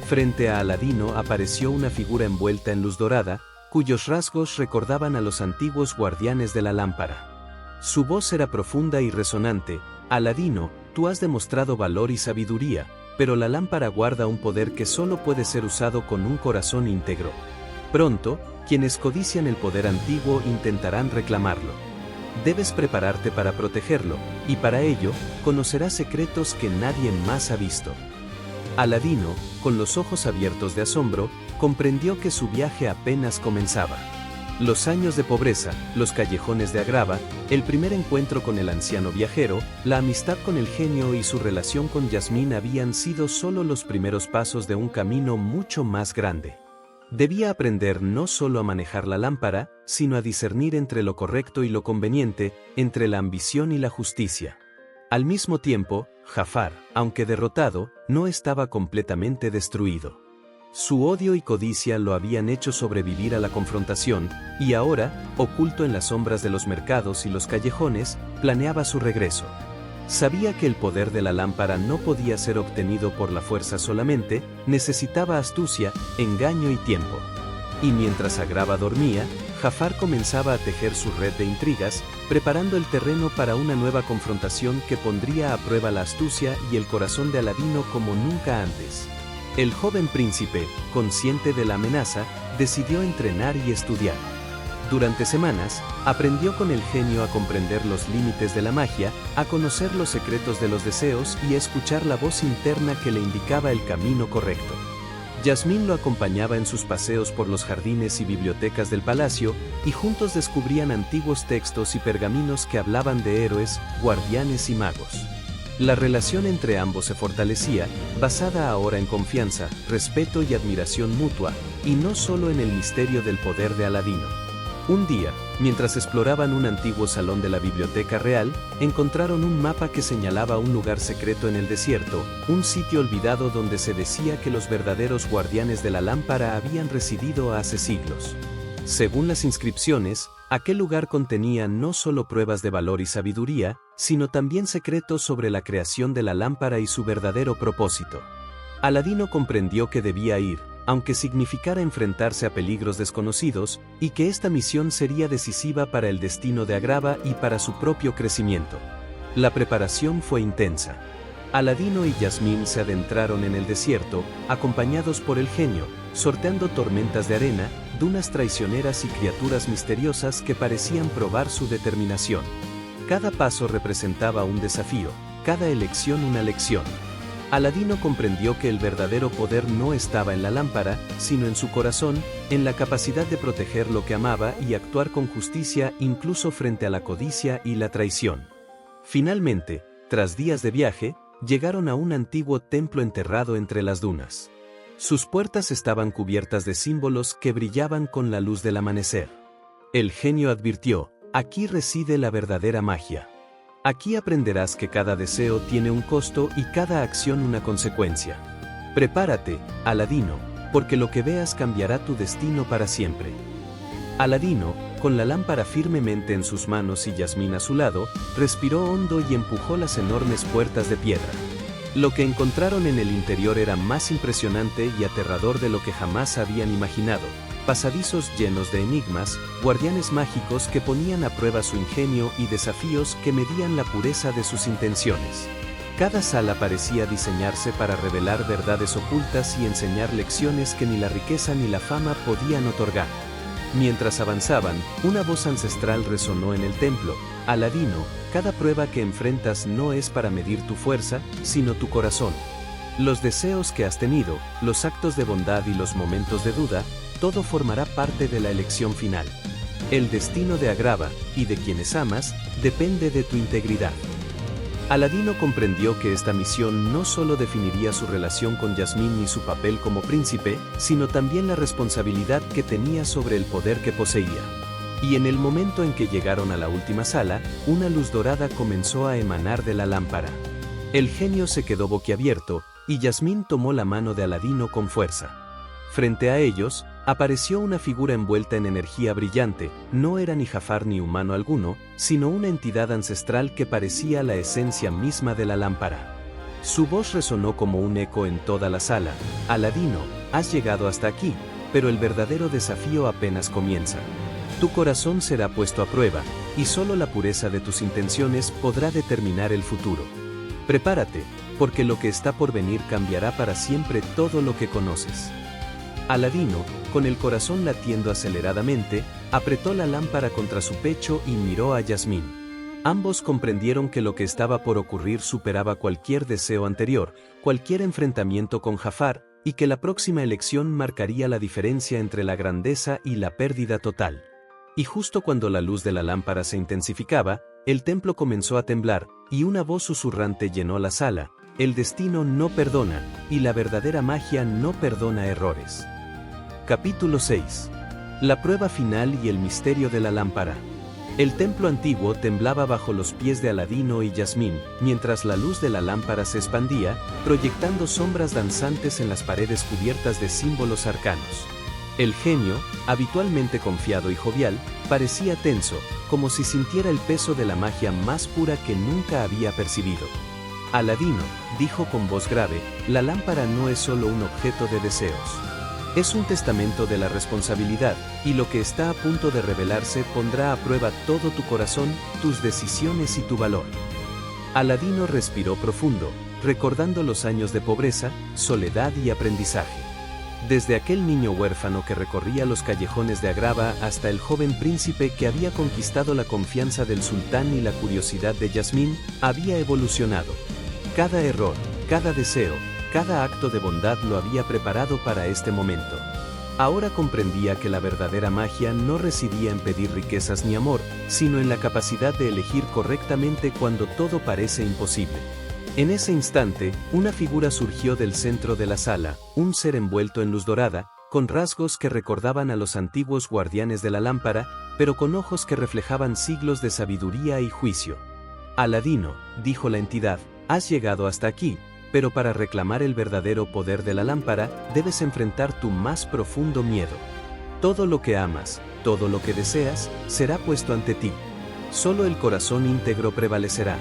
Frente a Aladino apareció una figura envuelta en luz dorada, cuyos rasgos recordaban a los antiguos guardianes de la lámpara. Su voz era profunda y resonante: «Aladino, tú has demostrado valor y sabiduría, pero la lámpara guarda un poder que solo puede ser usado con un corazón íntegro. Pronto, quienes codician el poder antiguo intentarán reclamarlo. Debes prepararte para protegerlo, y para ello, conocerás secretos que nadie más ha visto. Aladino, con los ojos abiertos de asombro, comprendió que su viaje apenas comenzaba. Los años de pobreza, los callejones de Agrava, el primer encuentro con el anciano viajero, la amistad con el genio y su relación con Yasmín habían sido solo los primeros pasos de un camino mucho más grande. Debía aprender no solo a manejar la lámpara, sino a discernir entre lo correcto y lo conveniente, entre la ambición y la justicia. Al mismo tiempo, Jafar, aunque derrotado, no estaba completamente destruido. Su odio y codicia lo habían hecho sobrevivir a la confrontación, y ahora, oculto en las sombras de los mercados y los callejones, planeaba su regreso. Sabía que el poder de la lámpara no podía ser obtenido por la fuerza solamente, necesitaba astucia, engaño y tiempo. Y mientras Agrava dormía, Jafar comenzaba a tejer su red de intrigas, preparando el terreno para una nueva confrontación que pondría a prueba la astucia y el corazón de Aladino como nunca antes. El joven príncipe, consciente de la amenaza, decidió entrenar y estudiar. Durante semanas, aprendió con el genio a comprender los límites de la magia, a conocer los secretos de los deseos y a escuchar la voz interna que le indicaba el camino correcto. Yasmín lo acompañaba en sus paseos por los jardines y bibliotecas del palacio, y juntos descubrían antiguos textos y pergaminos que hablaban de héroes, guardianes y magos. La relación entre ambos se fortalecía, basada ahora en confianza, respeto y admiración mutua, y no solo en el misterio del poder de Aladino. Un día, mientras exploraban un antiguo salón de la Biblioteca Real, encontraron un mapa que señalaba un lugar secreto en el desierto, un sitio olvidado donde se decía que los verdaderos guardianes de la lámpara habían residido hace siglos. Según las inscripciones, aquel lugar contenía no solo pruebas de valor y sabiduría, sino también secretos sobre la creación de la lámpara y su verdadero propósito. Aladino comprendió que debía ir, aunque significara enfrentarse a peligros desconocidos, y que esta misión sería decisiva para el destino de Agrava y para su propio crecimiento. La preparación fue intensa. Aladino y Yasmín se adentraron en el desierto, acompañados por el genio, sorteando tormentas de arena, dunas traicioneras y criaturas misteriosas que parecían probar su determinación. Cada paso representaba un desafío, cada elección una lección. Aladino comprendió que el verdadero poder no estaba en la lámpara, sino en su corazón, en la capacidad de proteger lo que amaba y actuar con justicia incluso frente a la codicia y la traición. Finalmente, tras días de viaje, llegaron a un antiguo templo enterrado entre las dunas. Sus puertas estaban cubiertas de símbolos que brillaban con la luz del amanecer. El genio advirtió: aquí reside la verdadera magia. Aquí aprenderás que cada deseo tiene un costo y cada acción una consecuencia. Prepárate, Aladino, porque lo que veas cambiará tu destino para siempre. Aladino, con la lámpara firmemente en sus manos y Yasmín a su lado, respiró hondo y empujó las enormes puertas de piedra. Lo que encontraron en el interior era más impresionante y aterrador de lo que jamás habían imaginado. Pasadizos llenos de enigmas, guardianes mágicos que ponían a prueba su ingenio y desafíos que medían la pureza de sus intenciones. Cada sala parecía diseñarse para revelar verdades ocultas y enseñar lecciones que ni la riqueza ni la fama podían otorgar. Mientras avanzaban, una voz ancestral resonó en el templo: Aladino, cada prueba que enfrentas no es para medir tu fuerza, sino tu corazón. Los deseos que has tenido, los actos de bondad y los momentos de duda, todo formará parte de la elección final. El destino de Agrava, y de quienes amas, depende de tu integridad. Aladino comprendió que esta misión no solo definiría su relación con Yasmín ni su papel como príncipe, sino también la responsabilidad que tenía sobre el poder que poseía. Y en el momento en que llegaron a la última sala, una luz dorada comenzó a emanar de la lámpara. El genio se quedó boquiabierto, y Yasmín tomó la mano de Aladino con fuerza. Frente a ellos, apareció una figura envuelta en energía brillante. No era ni Jafar ni humano alguno, sino una entidad ancestral que parecía la esencia misma de la lámpara. Su voz resonó como un eco en toda la sala: Aladino, has llegado hasta aquí, pero el verdadero desafío apenas comienza. Tu corazón será puesto a prueba, y solo la pureza de tus intenciones podrá determinar el futuro. Prepárate, porque lo que está por venir cambiará para siempre todo lo que conoces. Aladino, con el corazón latiendo aceleradamente, apretó la lámpara contra su pecho y miró a Yasmín. Ambos comprendieron que lo que estaba por ocurrir superaba cualquier deseo anterior, cualquier enfrentamiento con Jafar, y que la próxima elección marcaría la diferencia entre la grandeza y la pérdida total. Y justo cuando la luz de la lámpara se intensificaba, el templo comenzó a temblar, y una voz susurrante llenó la sala: el destino no perdona, y la verdadera magia no perdona errores. Capítulo 6. La prueba final y el misterio de la lámpara. El templo antiguo temblaba bajo los pies de Aladino y Yasmín, mientras la luz de la lámpara se expandía, proyectando sombras danzantes en las paredes cubiertas de símbolos arcanos. El genio, habitualmente confiado y jovial, parecía tenso, como si sintiera el peso de la magia más pura que nunca había percibido. Aladino, dijo con voz grave, la lámpara no es solo un objeto de deseos. Es un testamento de la responsabilidad, y lo que está a punto de revelarse pondrá a prueba todo tu corazón, tus decisiones y tu valor. Aladino respiró profundo, recordando los años de pobreza, soledad y aprendizaje. Desde aquel niño huérfano que recorría los callejones de Agrava hasta el joven príncipe que había conquistado la confianza del sultán y la curiosidad de Yasmín, había evolucionado. Cada error, cada deseo, cada acto de bondad lo había preparado para este momento. Ahora comprendía que la verdadera magia no residía en pedir riquezas ni amor, sino en la capacidad de elegir correctamente cuando todo parece imposible. En ese instante, una figura surgió del centro de la sala, un ser envuelto en luz dorada, con rasgos que recordaban a los antiguos guardianes de la lámpara, pero con ojos que reflejaban siglos de sabiduría y juicio. Aladino, dijo la entidad, has llegado hasta aquí, pero para reclamar el verdadero poder de la lámpara, debes enfrentar tu más profundo miedo. Todo lo que amas, todo lo que deseas, será puesto ante ti. Solo el corazón íntegro prevalecerá.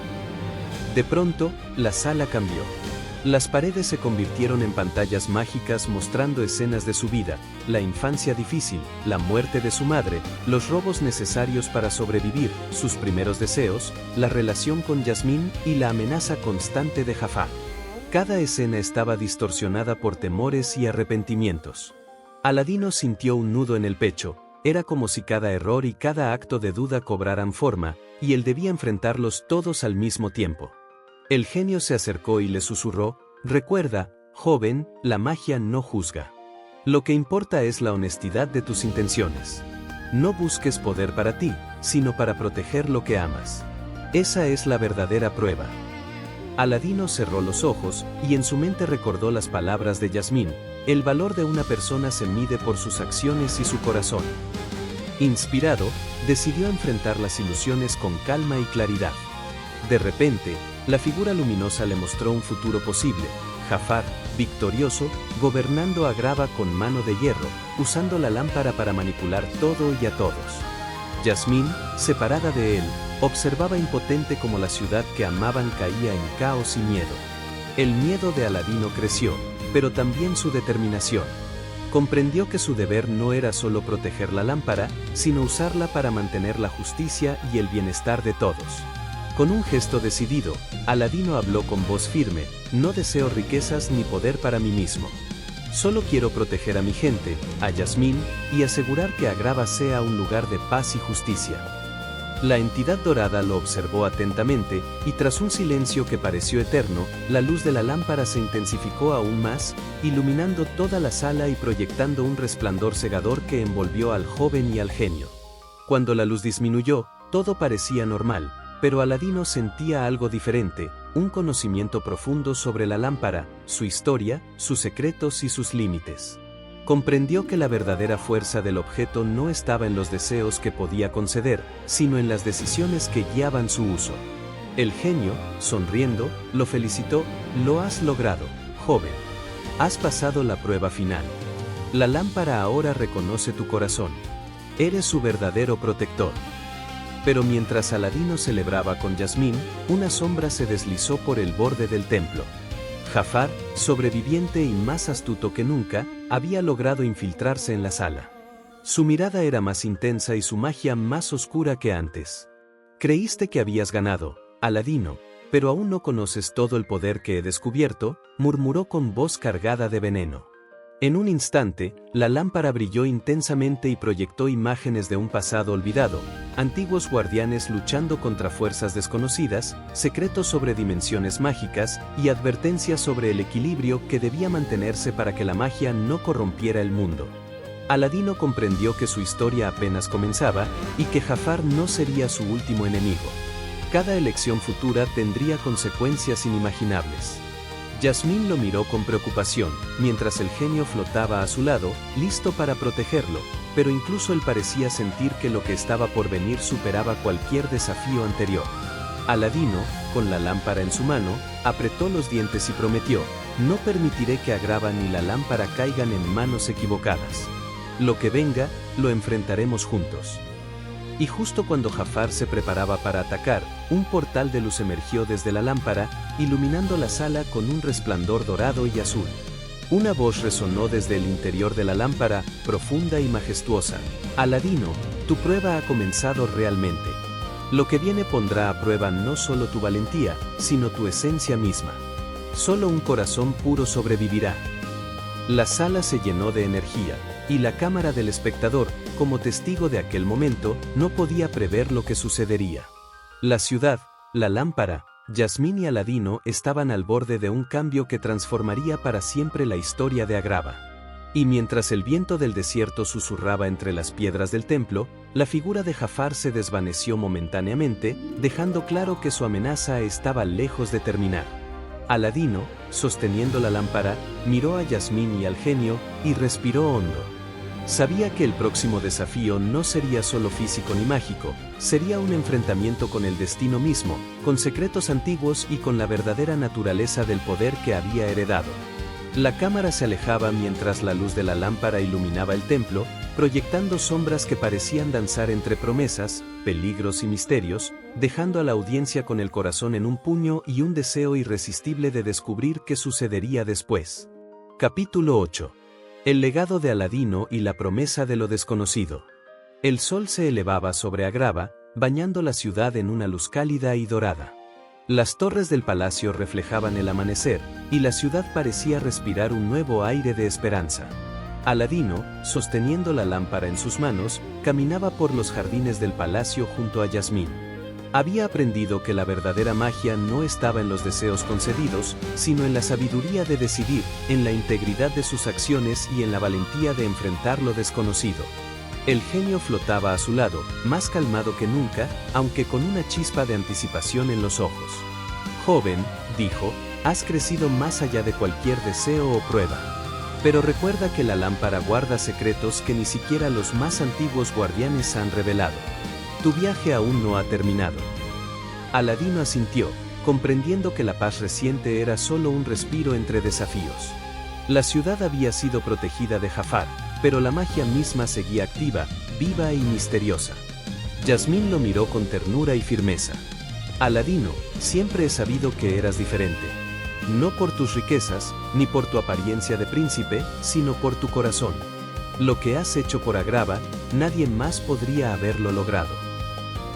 De pronto, la sala cambió. Las paredes se convirtieron en pantallas mágicas mostrando escenas de su vida, la infancia difícil, la muerte de su madre, los robos necesarios para sobrevivir, sus primeros deseos, la relación con Yasmín y la amenaza constante de Jafar. Cada escena estaba distorsionada por temores y arrepentimientos. Aladino sintió un nudo en el pecho, era como si cada error y cada acto de duda cobraran forma, y él debía enfrentarlos todos al mismo tiempo. El genio se acercó y le susurró, recuerda, joven, la magia no juzga. Lo que importa es la honestidad de tus intenciones. No busques poder para ti, sino para proteger lo que amas. Esa es la verdadera prueba. Aladino cerró los ojos, y en su mente recordó las palabras de Yasmín, el valor de una persona se mide por sus acciones y su corazón. Inspirado, decidió enfrentar las ilusiones con calma y claridad. De repente, la figura luminosa le mostró un futuro posible, Jafar, victorioso, gobernando Agrava con mano de hierro, usando la lámpara para manipular todo y a todos. Yasmín, separada de él, observaba impotente como la ciudad que amaban caía en caos y miedo. El miedo de Aladino creció, pero también su determinación. Comprendió que su deber no era solo proteger la lámpara, sino usarla para mantener la justicia y el bienestar de todos. Con un gesto decidido, Aladino habló con voz firme, no deseo riquezas ni poder para mí mismo. Solo quiero proteger a mi gente, a Yasmín, y asegurar que Agrava sea un lugar de paz y justicia. La entidad dorada lo observó atentamente, y tras un silencio que pareció eterno, la luz de la lámpara se intensificó aún más, iluminando toda la sala y proyectando un resplandor cegador que envolvió al joven y al genio. Cuando la luz disminuyó, todo parecía normal, pero Aladino sentía algo diferente, un conocimiento profundo sobre la lámpara, su historia, sus secretos y sus límites. Comprendió que la verdadera fuerza del objeto no estaba en los deseos que podía conceder, sino en las decisiones que guiaban su uso. El genio, sonriendo, lo felicitó, lo has logrado, joven. Has pasado la prueba final. La lámpara ahora reconoce tu corazón. Eres su verdadero protector. Pero mientras Aladino celebraba con Yasmín, una sombra se deslizó por el borde del templo. Jafar, sobreviviente y más astuto que nunca, había logrado infiltrarse en la sala. Su mirada era más intensa y su magia más oscura que antes. Creíste que habías ganado, Aladino, pero aún no conoces todo el poder que he descubierto, murmuró con voz cargada de veneno. En un instante, la lámpara brilló intensamente y proyectó imágenes de un pasado olvidado, antiguos guardianes luchando contra fuerzas desconocidas, secretos sobre dimensiones mágicas y advertencias sobre el equilibrio que debía mantenerse para que la magia no corrompiera el mundo. Aladino comprendió que su historia apenas comenzaba y que Jafar no sería su último enemigo. Cada elección futura tendría consecuencias inimaginables. Yasmín lo miró con preocupación, mientras el genio flotaba a su lado, listo para protegerlo, pero incluso él parecía sentir que lo que estaba por venir superaba cualquier desafío anterior. Aladino, con la lámpara en su mano, apretó los dientes y prometió: no permitiré que Agrava ni la lámpara caigan en manos equivocadas. Lo que venga, lo enfrentaremos juntos. Y justo cuando Jafar se preparaba para atacar, un portal de luz emergió desde la lámpara, iluminando la sala con un resplandor dorado y azul. Una voz resonó desde el interior de la lámpara, profunda y majestuosa: Aladino, tu prueba ha comenzado realmente. Lo que viene pondrá a prueba no solo tu valentía, sino tu esencia misma. Solo un corazón puro sobrevivirá. La sala se llenó de energía, y la cámara del espectador, como testigo de aquel momento, no podía prever lo que sucedería. La ciudad, la lámpara, Yasmín y Aladino estaban al borde de un cambio que transformaría para siempre la historia de Agrava. Y mientras el viento del desierto susurraba entre las piedras del templo, la figura de Jafar se desvaneció momentáneamente, dejando claro que su amenaza estaba lejos de terminar. Aladino, sosteniendo la lámpara, miró a Yasmín y al genio, y respiró hondo. Sabía que el próximo desafío no sería solo físico ni mágico, sería un enfrentamiento con el destino mismo, con secretos antiguos y con la verdadera naturaleza del poder que había heredado. La cámara se alejaba mientras la luz de la lámpara iluminaba el templo, proyectando sombras que parecían danzar entre promesas, peligros y misterios, dejando a la audiencia con el corazón en un puño y un deseo irresistible de descubrir qué sucedería después. Capítulo 8. El legado de Aladino y la promesa de lo desconocido. El sol se elevaba sobre Agrava, bañando la ciudad en una luz cálida y dorada. Las torres del palacio reflejaban el amanecer, y la ciudad parecía respirar un nuevo aire de esperanza. Aladino, sosteniendo la lámpara en sus manos, caminaba por los jardines del palacio junto a Yasmín. Había aprendido que la verdadera magia no estaba en los deseos concedidos, sino en la sabiduría de decidir, en la integridad de sus acciones y en la valentía de enfrentar lo desconocido. El genio flotaba a su lado, más calmado que nunca, aunque con una chispa de anticipación en los ojos. Joven, dijo, has crecido más allá de cualquier deseo o prueba. Pero recuerda que la lámpara guarda secretos que ni siquiera los más antiguos guardianes han revelado. Tu viaje aún no ha terminado. Aladino asintió, comprendiendo que la paz reciente era solo un respiro entre desafíos. La ciudad había sido protegida de Jafar, pero la magia misma seguía activa, viva y misteriosa. Yasmín lo miró con ternura y firmeza. Aladino, siempre he sabido que eras diferente. No por tus riquezas, ni por tu apariencia de príncipe, sino por tu corazón. Lo que has hecho por Agrava, nadie más podría haberlo logrado.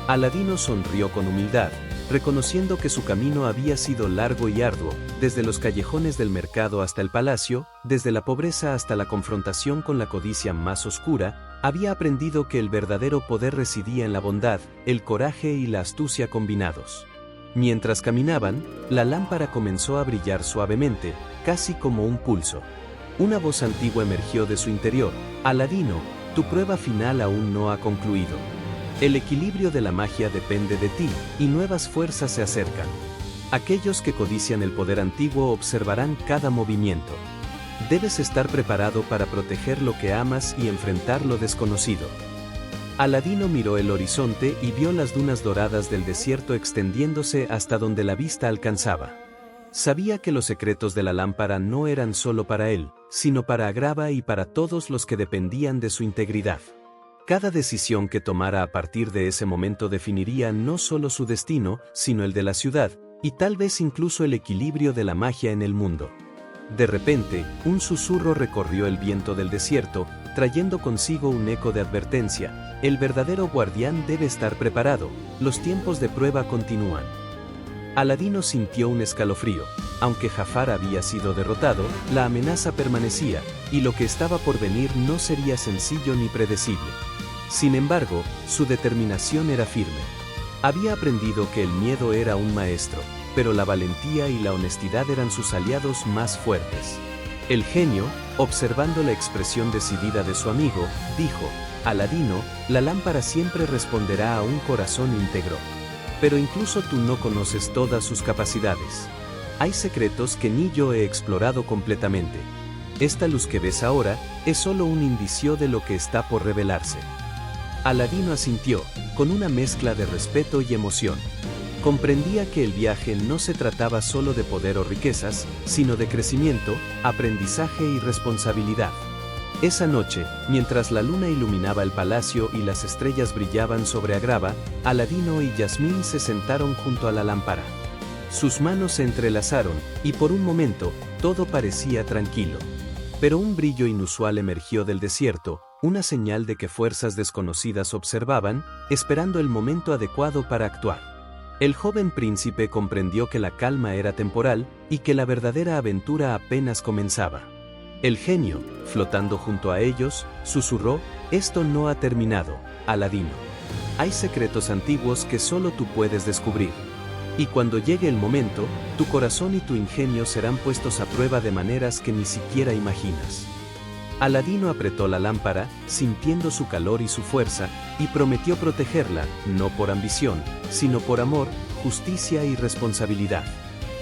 Aladino sonrió con humildad, reconociendo que su camino había sido largo y arduo, desde los callejones del mercado hasta el palacio, desde la pobreza hasta la confrontación con la codicia más oscura, había aprendido que el verdadero poder residía en la bondad, el coraje y la astucia combinados. Mientras caminaban, la lámpara comenzó a brillar suavemente, casi como un pulso. Una voz antigua emergió de su interior: Aladino, tu prueba final aún no ha concluido. El equilibrio de la magia depende de ti, y nuevas fuerzas se acercan. Aquellos que codician el poder antiguo observarán cada movimiento. Debes estar preparado para proteger lo que amas y enfrentar lo desconocido. Aladino miró el horizonte y vio las dunas doradas del desierto extendiéndose hasta donde la vista alcanzaba. Sabía que los secretos de la lámpara no eran solo para él, sino para Agrava y para todos los que dependían de su integridad. Cada decisión que tomara a partir de ese momento definiría no solo su destino, sino el de la ciudad, y tal vez incluso el equilibrio de la magia en el mundo. De repente, un susurro recorrió el viento del desierto, trayendo consigo un eco de advertencia: el verdadero guardián debe estar preparado, los tiempos de prueba continúan. Aladino sintió un escalofrío. Aunque Jafar había sido derrotado, la amenaza permanecía, y lo que estaba por venir no sería sencillo ni predecible. Sin embargo, su determinación era firme. Había aprendido que el miedo era un maestro, pero la valentía y la honestidad eran sus aliados más fuertes. El genio, observando la expresión decidida de su amigo, dijo: Aladino, la lámpara siempre responderá a un corazón íntegro. Pero incluso tú no conoces todas sus capacidades. Hay secretos que ni yo he explorado completamente. Esta luz que ves ahora es solo un indicio de lo que está por revelarse. Aladino asintió, con una mezcla de respeto y emoción. Comprendía que el viaje no se trataba solo de poder o riquezas, sino de crecimiento, aprendizaje y responsabilidad. Esa noche, mientras la luna iluminaba el palacio y las estrellas brillaban sobre Agrava, Aladino y Yasmín se sentaron junto a la lámpara. Sus manos se entrelazaron, y por un momento, todo parecía tranquilo. Pero un brillo inusual emergió del desierto, una señal de que fuerzas desconocidas observaban, esperando el momento adecuado para actuar. El joven príncipe comprendió que la calma era temporal, y que la verdadera aventura apenas comenzaba. El genio, flotando junto a ellos, susurró: «Esto no ha terminado, Aladino. Hay secretos antiguos que solo tú puedes descubrir. Y cuando llegue el momento, tu corazón y tu ingenio serán puestos a prueba de maneras que ni siquiera imaginas». Aladino apretó la lámpara, sintiendo su calor y su fuerza, y prometió protegerla, no por ambición, sino por amor, justicia y responsabilidad.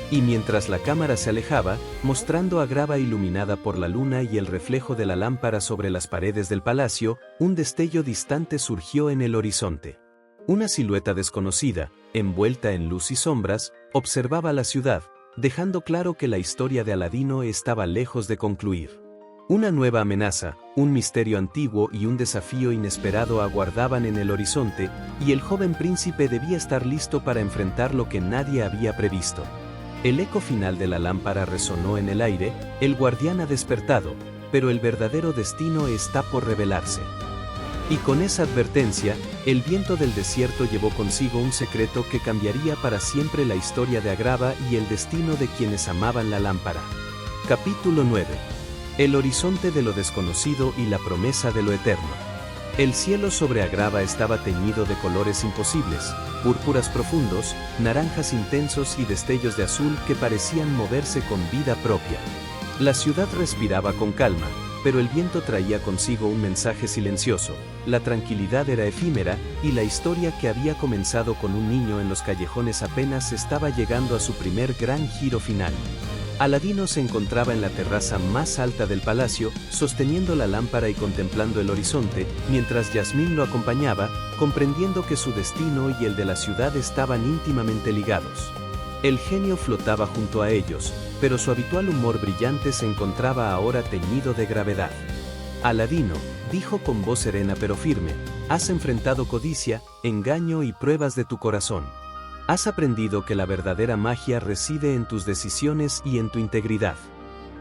Y mientras la cámara se alejaba, mostrando Agrava iluminada por la luna y el reflejo de la lámpara sobre las paredes del palacio, un destello distante surgió en el horizonte. Una silueta desconocida, envuelta en luz y sombras, observaba la ciudad, dejando claro que la historia de Aladino estaba lejos de concluir. Una nueva amenaza, un misterio antiguo y un desafío inesperado aguardaban en el horizonte, y el joven príncipe debía estar listo para enfrentar lo que nadie había previsto. El eco final de la lámpara resonó en el aire: el guardián ha despertado, pero el verdadero destino está por revelarse. Y con esa advertencia, el viento del desierto llevó consigo un secreto que cambiaría para siempre la historia de Agrava y el destino de quienes amaban la lámpara. Capítulo 9. El horizonte de lo desconocido y la promesa de lo eterno. El cielo sobre Agrava estaba teñido de colores imposibles, púrpuras profundos, naranjas intensos y destellos de azul que parecían moverse con vida propia. La ciudad respiraba con calma, pero el viento traía consigo un mensaje silencioso: la tranquilidad era efímera, y la historia que había comenzado con un niño en los callejones apenas estaba llegando a su primer gran giro final. Aladino se encontraba en la terraza más alta del palacio, sosteniendo la lámpara y contemplando el horizonte, mientras Yasmín lo acompañaba, comprendiendo que su destino y el de la ciudad estaban íntimamente ligados. El genio flotaba junto a ellos, pero su habitual humor brillante se encontraba ahora teñido de gravedad. «Aladino», dijo con voz serena pero firme, «has enfrentado codicia, engaño y pruebas de tu corazón. Has aprendido que la verdadera magia reside en tus decisiones y en tu integridad.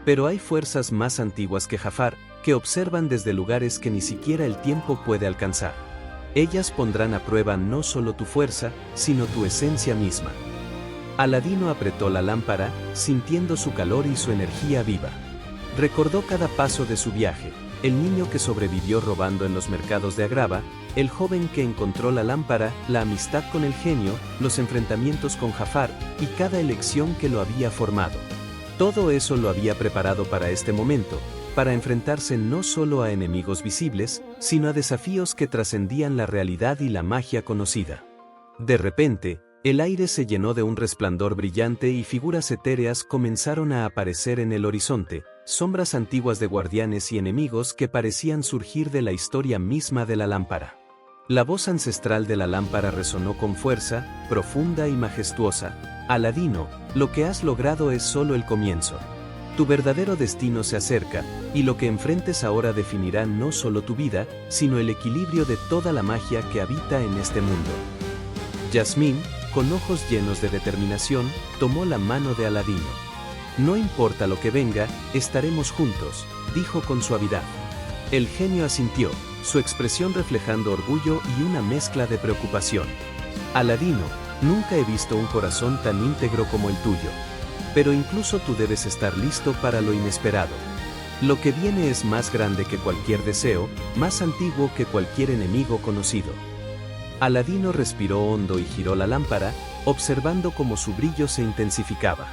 Pero hay fuerzas más antiguas que Jafar, que observan desde lugares que ni siquiera el tiempo puede alcanzar. Ellas pondrán a prueba no solo tu fuerza, sino tu esencia misma». Aladino apretó la lámpara, sintiendo su calor y su energía viva. Recordó cada paso de su viaje: el niño que sobrevivió robando en los mercados de Agrava, el joven que encontró la lámpara, la amistad con el genio, los enfrentamientos con Jafar, y cada elección que lo había formado. Todo eso lo había preparado para este momento, para enfrentarse no solo a enemigos visibles, sino a desafíos que trascendían la realidad y la magia conocida. De repente, el aire se llenó de un resplandor brillante y figuras etéreas comenzaron a aparecer en el horizonte, sombras antiguas de guardianes y enemigos que parecían surgir de la historia misma de la lámpara. La voz ancestral de la lámpara resonó con fuerza, profunda y majestuosa: «Aladino, lo que has logrado es solo el comienzo. Tu verdadero destino se acerca, y lo que enfrentes ahora definirá no solo tu vida, sino el equilibrio de toda la magia que habita en este mundo». Yasmín, con ojos llenos de determinación, tomó la mano de Aladino. «No importa lo que venga, estaremos juntos», dijo con suavidad. El genio asintió, su expresión reflejando orgullo y una mezcla de preocupación. «Aladino, nunca he visto un corazón tan íntegro como el tuyo. Pero incluso tú debes estar listo para lo inesperado. Lo que viene es más grande que cualquier deseo, más antiguo que cualquier enemigo conocido. Aladino respiró hondo y giró la lámpara, observando cómo su brillo se intensificaba.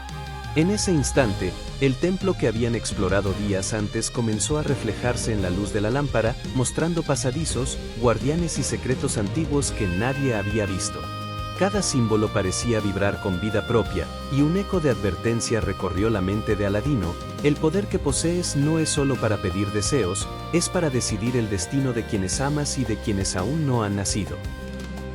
En ese instante, el templo que habían explorado días antes comenzó a reflejarse en la luz de la lámpara, mostrando pasadizos, guardianes y secretos antiguos que nadie había visto. Cada símbolo parecía vibrar con vida propia, y un eco de advertencia recorrió la mente de Aladino: el poder que posees no es solo para pedir deseos, es para decidir el destino de quienes amas y de quienes aún no han nacido.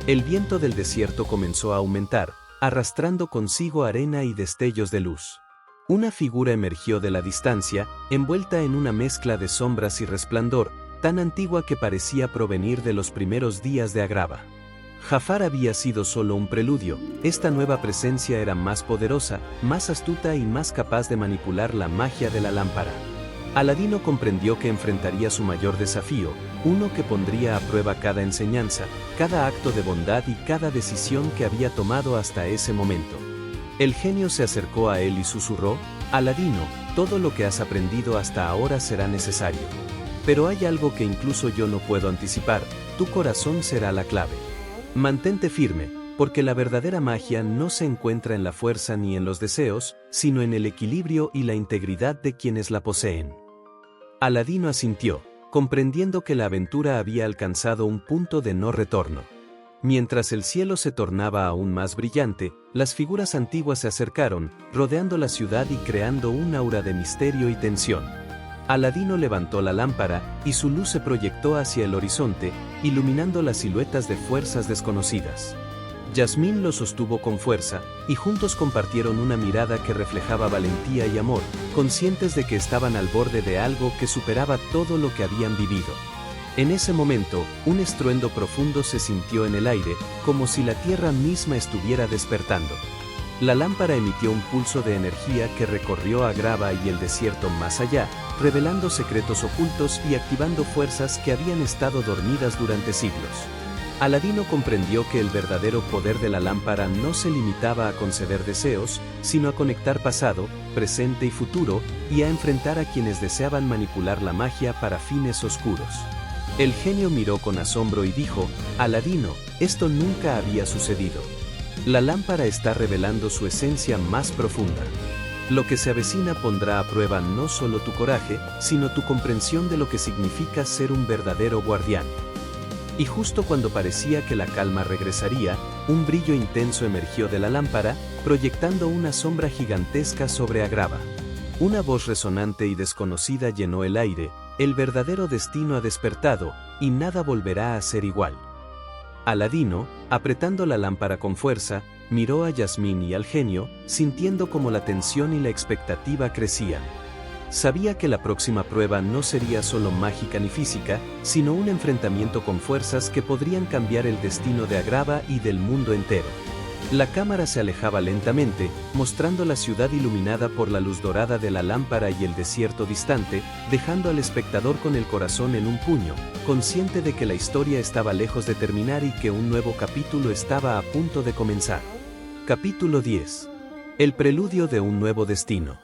El viento del desierto comenzó a aumentar, arrastrando consigo arena y destellos de luz. Una figura emergió de la distancia, envuelta en una mezcla de sombras y resplandor, tan antigua que parecía provenir de los primeros días de Agrava. Jafar había sido solo un preludio, esta nueva presencia era más poderosa, más astuta y más capaz de manipular la magia de la lámpara. Aladino comprendió que enfrentaría su mayor desafío, uno que pondría a prueba cada enseñanza, cada acto de bondad y cada decisión que había tomado hasta ese momento. El genio se acercó a él y susurró: Aladino, todo lo que has aprendido hasta ahora será necesario. Pero hay algo que incluso yo no puedo anticipar: tu corazón será la clave. Mantente firme, porque la verdadera magia no se encuentra en la fuerza ni en los deseos, sino en el equilibrio y la integridad de quienes la poseen. Aladino asintió, comprendiendo que la aventura había alcanzado un punto de no retorno. Mientras el cielo se tornaba aún más brillante, las figuras antiguas se acercaron, rodeando la ciudad y creando un aura de misterio y tensión. Aladino levantó la lámpara, y su luz se proyectó hacia el horizonte, iluminando las siluetas de fuerzas desconocidas. Yasmín lo sostuvo con fuerza, y juntos compartieron una mirada que reflejaba valentía y amor, conscientes de que estaban al borde de algo que superaba todo lo que habían vivido. En ese momento, un estruendo profundo se sintió en el aire, como si la tierra misma estuviera despertando. La lámpara emitió un pulso de energía que recorrió Agrava y el desierto más allá, revelando secretos ocultos y activando fuerzas que habían estado dormidas durante siglos. Aladino comprendió que el verdadero poder de la lámpara no se limitaba a conceder deseos, sino a conectar pasado, presente y futuro, y a enfrentar a quienes deseaban manipular la magia para fines oscuros. El genio miró con asombro y dijo: Aladino, esto nunca había sucedido. La lámpara está revelando su esencia más profunda. Lo que se avecina pondrá a prueba no solo tu coraje, sino tu comprensión de lo que significa ser un verdadero guardián. Y justo cuando parecía que la calma regresaría, un brillo intenso emergió de la lámpara, proyectando una sombra gigantesca sobre Agrava. Una voz resonante y desconocida llenó el aire: el verdadero destino ha despertado, y nada volverá a ser igual. Aladino, apretando la lámpara con fuerza, miró a Yasmín y al genio, sintiendo cómo la tensión y la expectativa crecían. Sabía que la próxima prueba no sería solo mágica ni física, sino un enfrentamiento con fuerzas que podrían cambiar el destino de Agrava y del mundo entero. La cámara se alejaba lentamente, mostrando la ciudad iluminada por la luz dorada de la lámpara y el desierto distante, dejando al espectador con el corazón en un puño, consciente de que la historia estaba lejos de terminar y que un nuevo capítulo estaba a punto de comenzar. Capítulo 10. El preludio de un nuevo destino.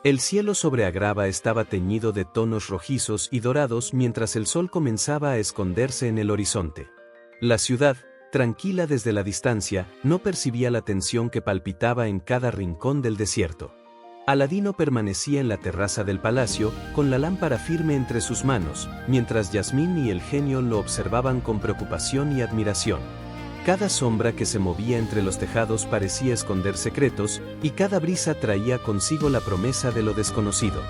El cielo sobre Agrava estaba teñido de tonos rojizos y dorados mientras el sol comenzaba a esconderse en el horizonte. La ciudad, tranquila desde la distancia, no percibía la tensión que palpitaba en cada rincón del desierto. Aladino permanecía en la terraza del palacio, con la lámpara firme entre sus manos, mientras Yasmín y el genio lo observaban con preocupación y admiración. Cada sombra que se movía entre los tejados parecía esconder secretos, y cada brisa traía consigo la promesa de lo desconocido.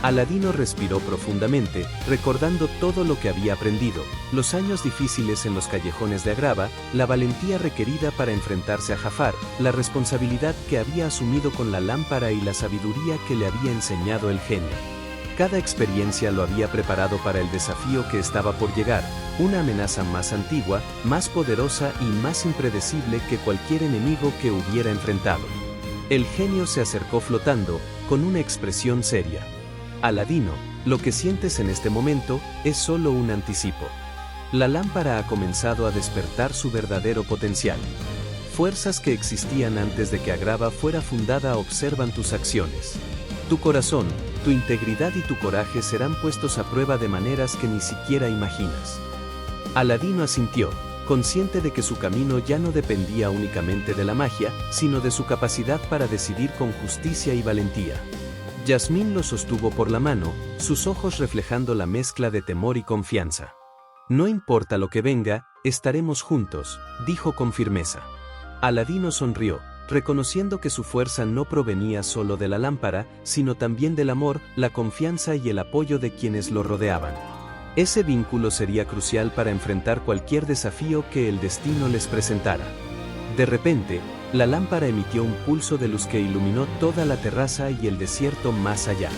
Aladino respiró profundamente, recordando todo lo que había aprendido, los años difíciles en los callejones de Agrava, la valentía requerida para enfrentarse a Jafar, la responsabilidad que había asumido con la lámpara y la sabiduría que le había enseñado el genio. Cada experiencia lo había preparado para el desafío que estaba por llegar, una amenaza más antigua, más poderosa y más impredecible que cualquier enemigo que hubiera enfrentado. El genio se acercó flotando, con una expresión seria. Aladino, lo que sientes en este momento es solo un anticipo. La lámpara ha comenzado a despertar su verdadero potencial. fuerzas que existían antes de que Agrava fuera fundada observan tus acciones. Tu corazón, tu integridad y tu coraje serán puestos a prueba de maneras que ni siquiera imaginas. Aladino asintió, consciente de que su camino ya no dependía únicamente de la magia, sino de su capacidad para decidir con justicia y valentía. Yasmín lo sostuvo por la mano, sus ojos reflejando la mezcla de temor y confianza. No importa lo que venga, estaremos juntos, dijo con firmeza. Aladino sonrió, reconociendo que su fuerza no provenía solo de la lámpara, sino también del amor, la confianza y el apoyo de quienes lo rodeaban. Ese vínculo sería crucial para enfrentar cualquier desafío que el destino les presentara. De repente, la lámpara emitió un pulso de luz que iluminó toda la terraza y el desierto más allá.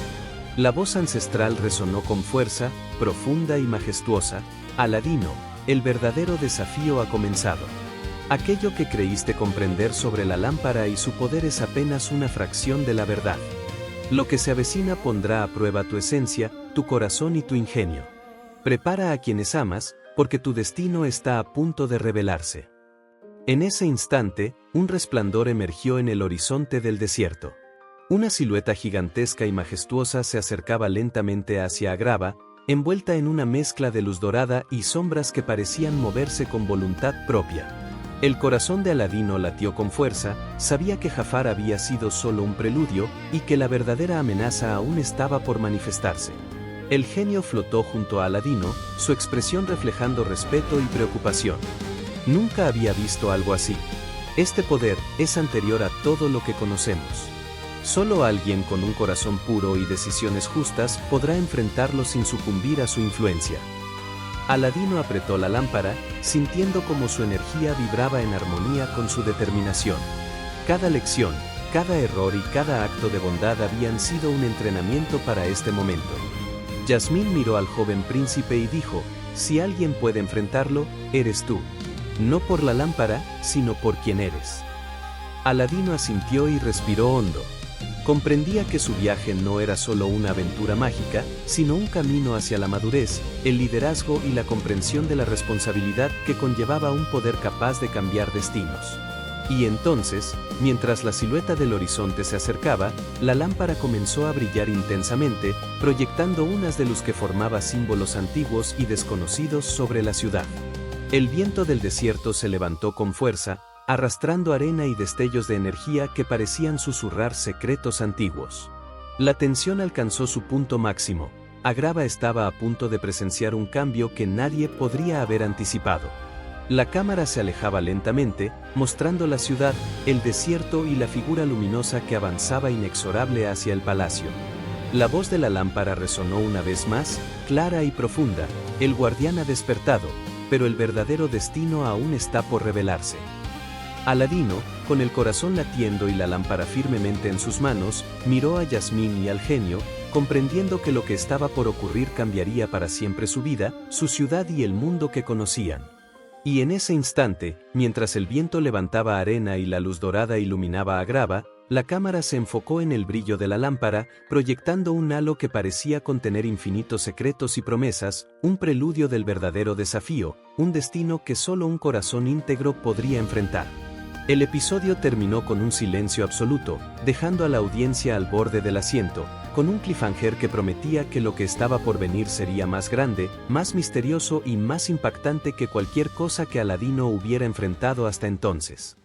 La voz ancestral resonó con fuerza, profunda y majestuosa. Aladino, el verdadero desafío ha comenzado. Aquello que creíste comprender sobre la lámpara y su poder es apenas una fracción de la verdad. Lo que se avecina pondrá a prueba tu esencia, tu corazón y tu ingenio. Prepara a quienes amas, porque tu destino está a punto de revelarse. En ese instante, un resplandor emergió en el horizonte del desierto. Una silueta gigantesca y majestuosa se acercaba lentamente hacia Agrava, envuelta en una mezcla de luz dorada y sombras que parecían moverse con voluntad propia. El corazón de Aladino latió con fuerza, sabía que Jafar había sido solo un preludio y que la verdadera amenaza aún estaba por manifestarse. El genio flotó junto a Aladino, su expresión reflejando respeto y preocupación. Nunca había visto algo así. Este poder es anterior a todo lo que conocemos. Solo alguien con un corazón puro y decisiones justas podrá enfrentarlo sin sucumbir a su influencia. Aladino apretó la lámpara, sintiendo cómo su energía vibraba en armonía con su determinación. Cada lección, cada error y cada acto de bondad habían sido un entrenamiento para este momento. Yasmín miró al joven príncipe y dijo, si alguien puede enfrentarlo, eres tú. No por la lámpara, sino por quien eres. Aladino asintió y respiró hondo. Comprendía que su viaje no era solo una aventura mágica, sino un camino hacia la madurez, el liderazgo y la comprensión de la responsabilidad que conllevaba un poder capaz de cambiar destinos. Y entonces, mientras la silueta del horizonte se acercaba, la lámpara comenzó a brillar intensamente, proyectando unas de luz que formaba símbolos antiguos y desconocidos sobre la ciudad. El viento del desierto se levantó con fuerza, arrastrando arena y destellos de energía que parecían susurrar secretos antiguos. La tensión alcanzó su punto máximo. Agrava estaba a punto de presenciar un cambio que nadie podría haber anticipado. La cámara se alejaba lentamente, mostrando la ciudad, el desierto y la figura luminosa que avanzaba inexorable hacia el palacio. La voz de la lámpara resonó una vez más, clara y profunda. El guardián ha despertado, pero el verdadero destino aún está por revelarse. Aladino, con el corazón latiendo y la lámpara firmemente en sus manos, miró a Yasmín y al genio, comprendiendo que lo que estaba por ocurrir cambiaría para siempre su vida, su ciudad y el mundo que conocían. Y en ese instante, mientras el viento levantaba arena y la luz dorada iluminaba a Agrava, la cámara se enfocó en el brillo de la lámpara, proyectando un halo que parecía contener infinitos secretos y promesas, un preludio del verdadero desafío, un destino que solo un corazón íntegro podría enfrentar. El episodio terminó con un silencio absoluto, dejando a la audiencia al borde del asiento, con un cliffhanger que prometía que lo que estaba por venir sería más grande, más misterioso y más impactante que cualquier cosa que Aladino hubiera enfrentado hasta entonces.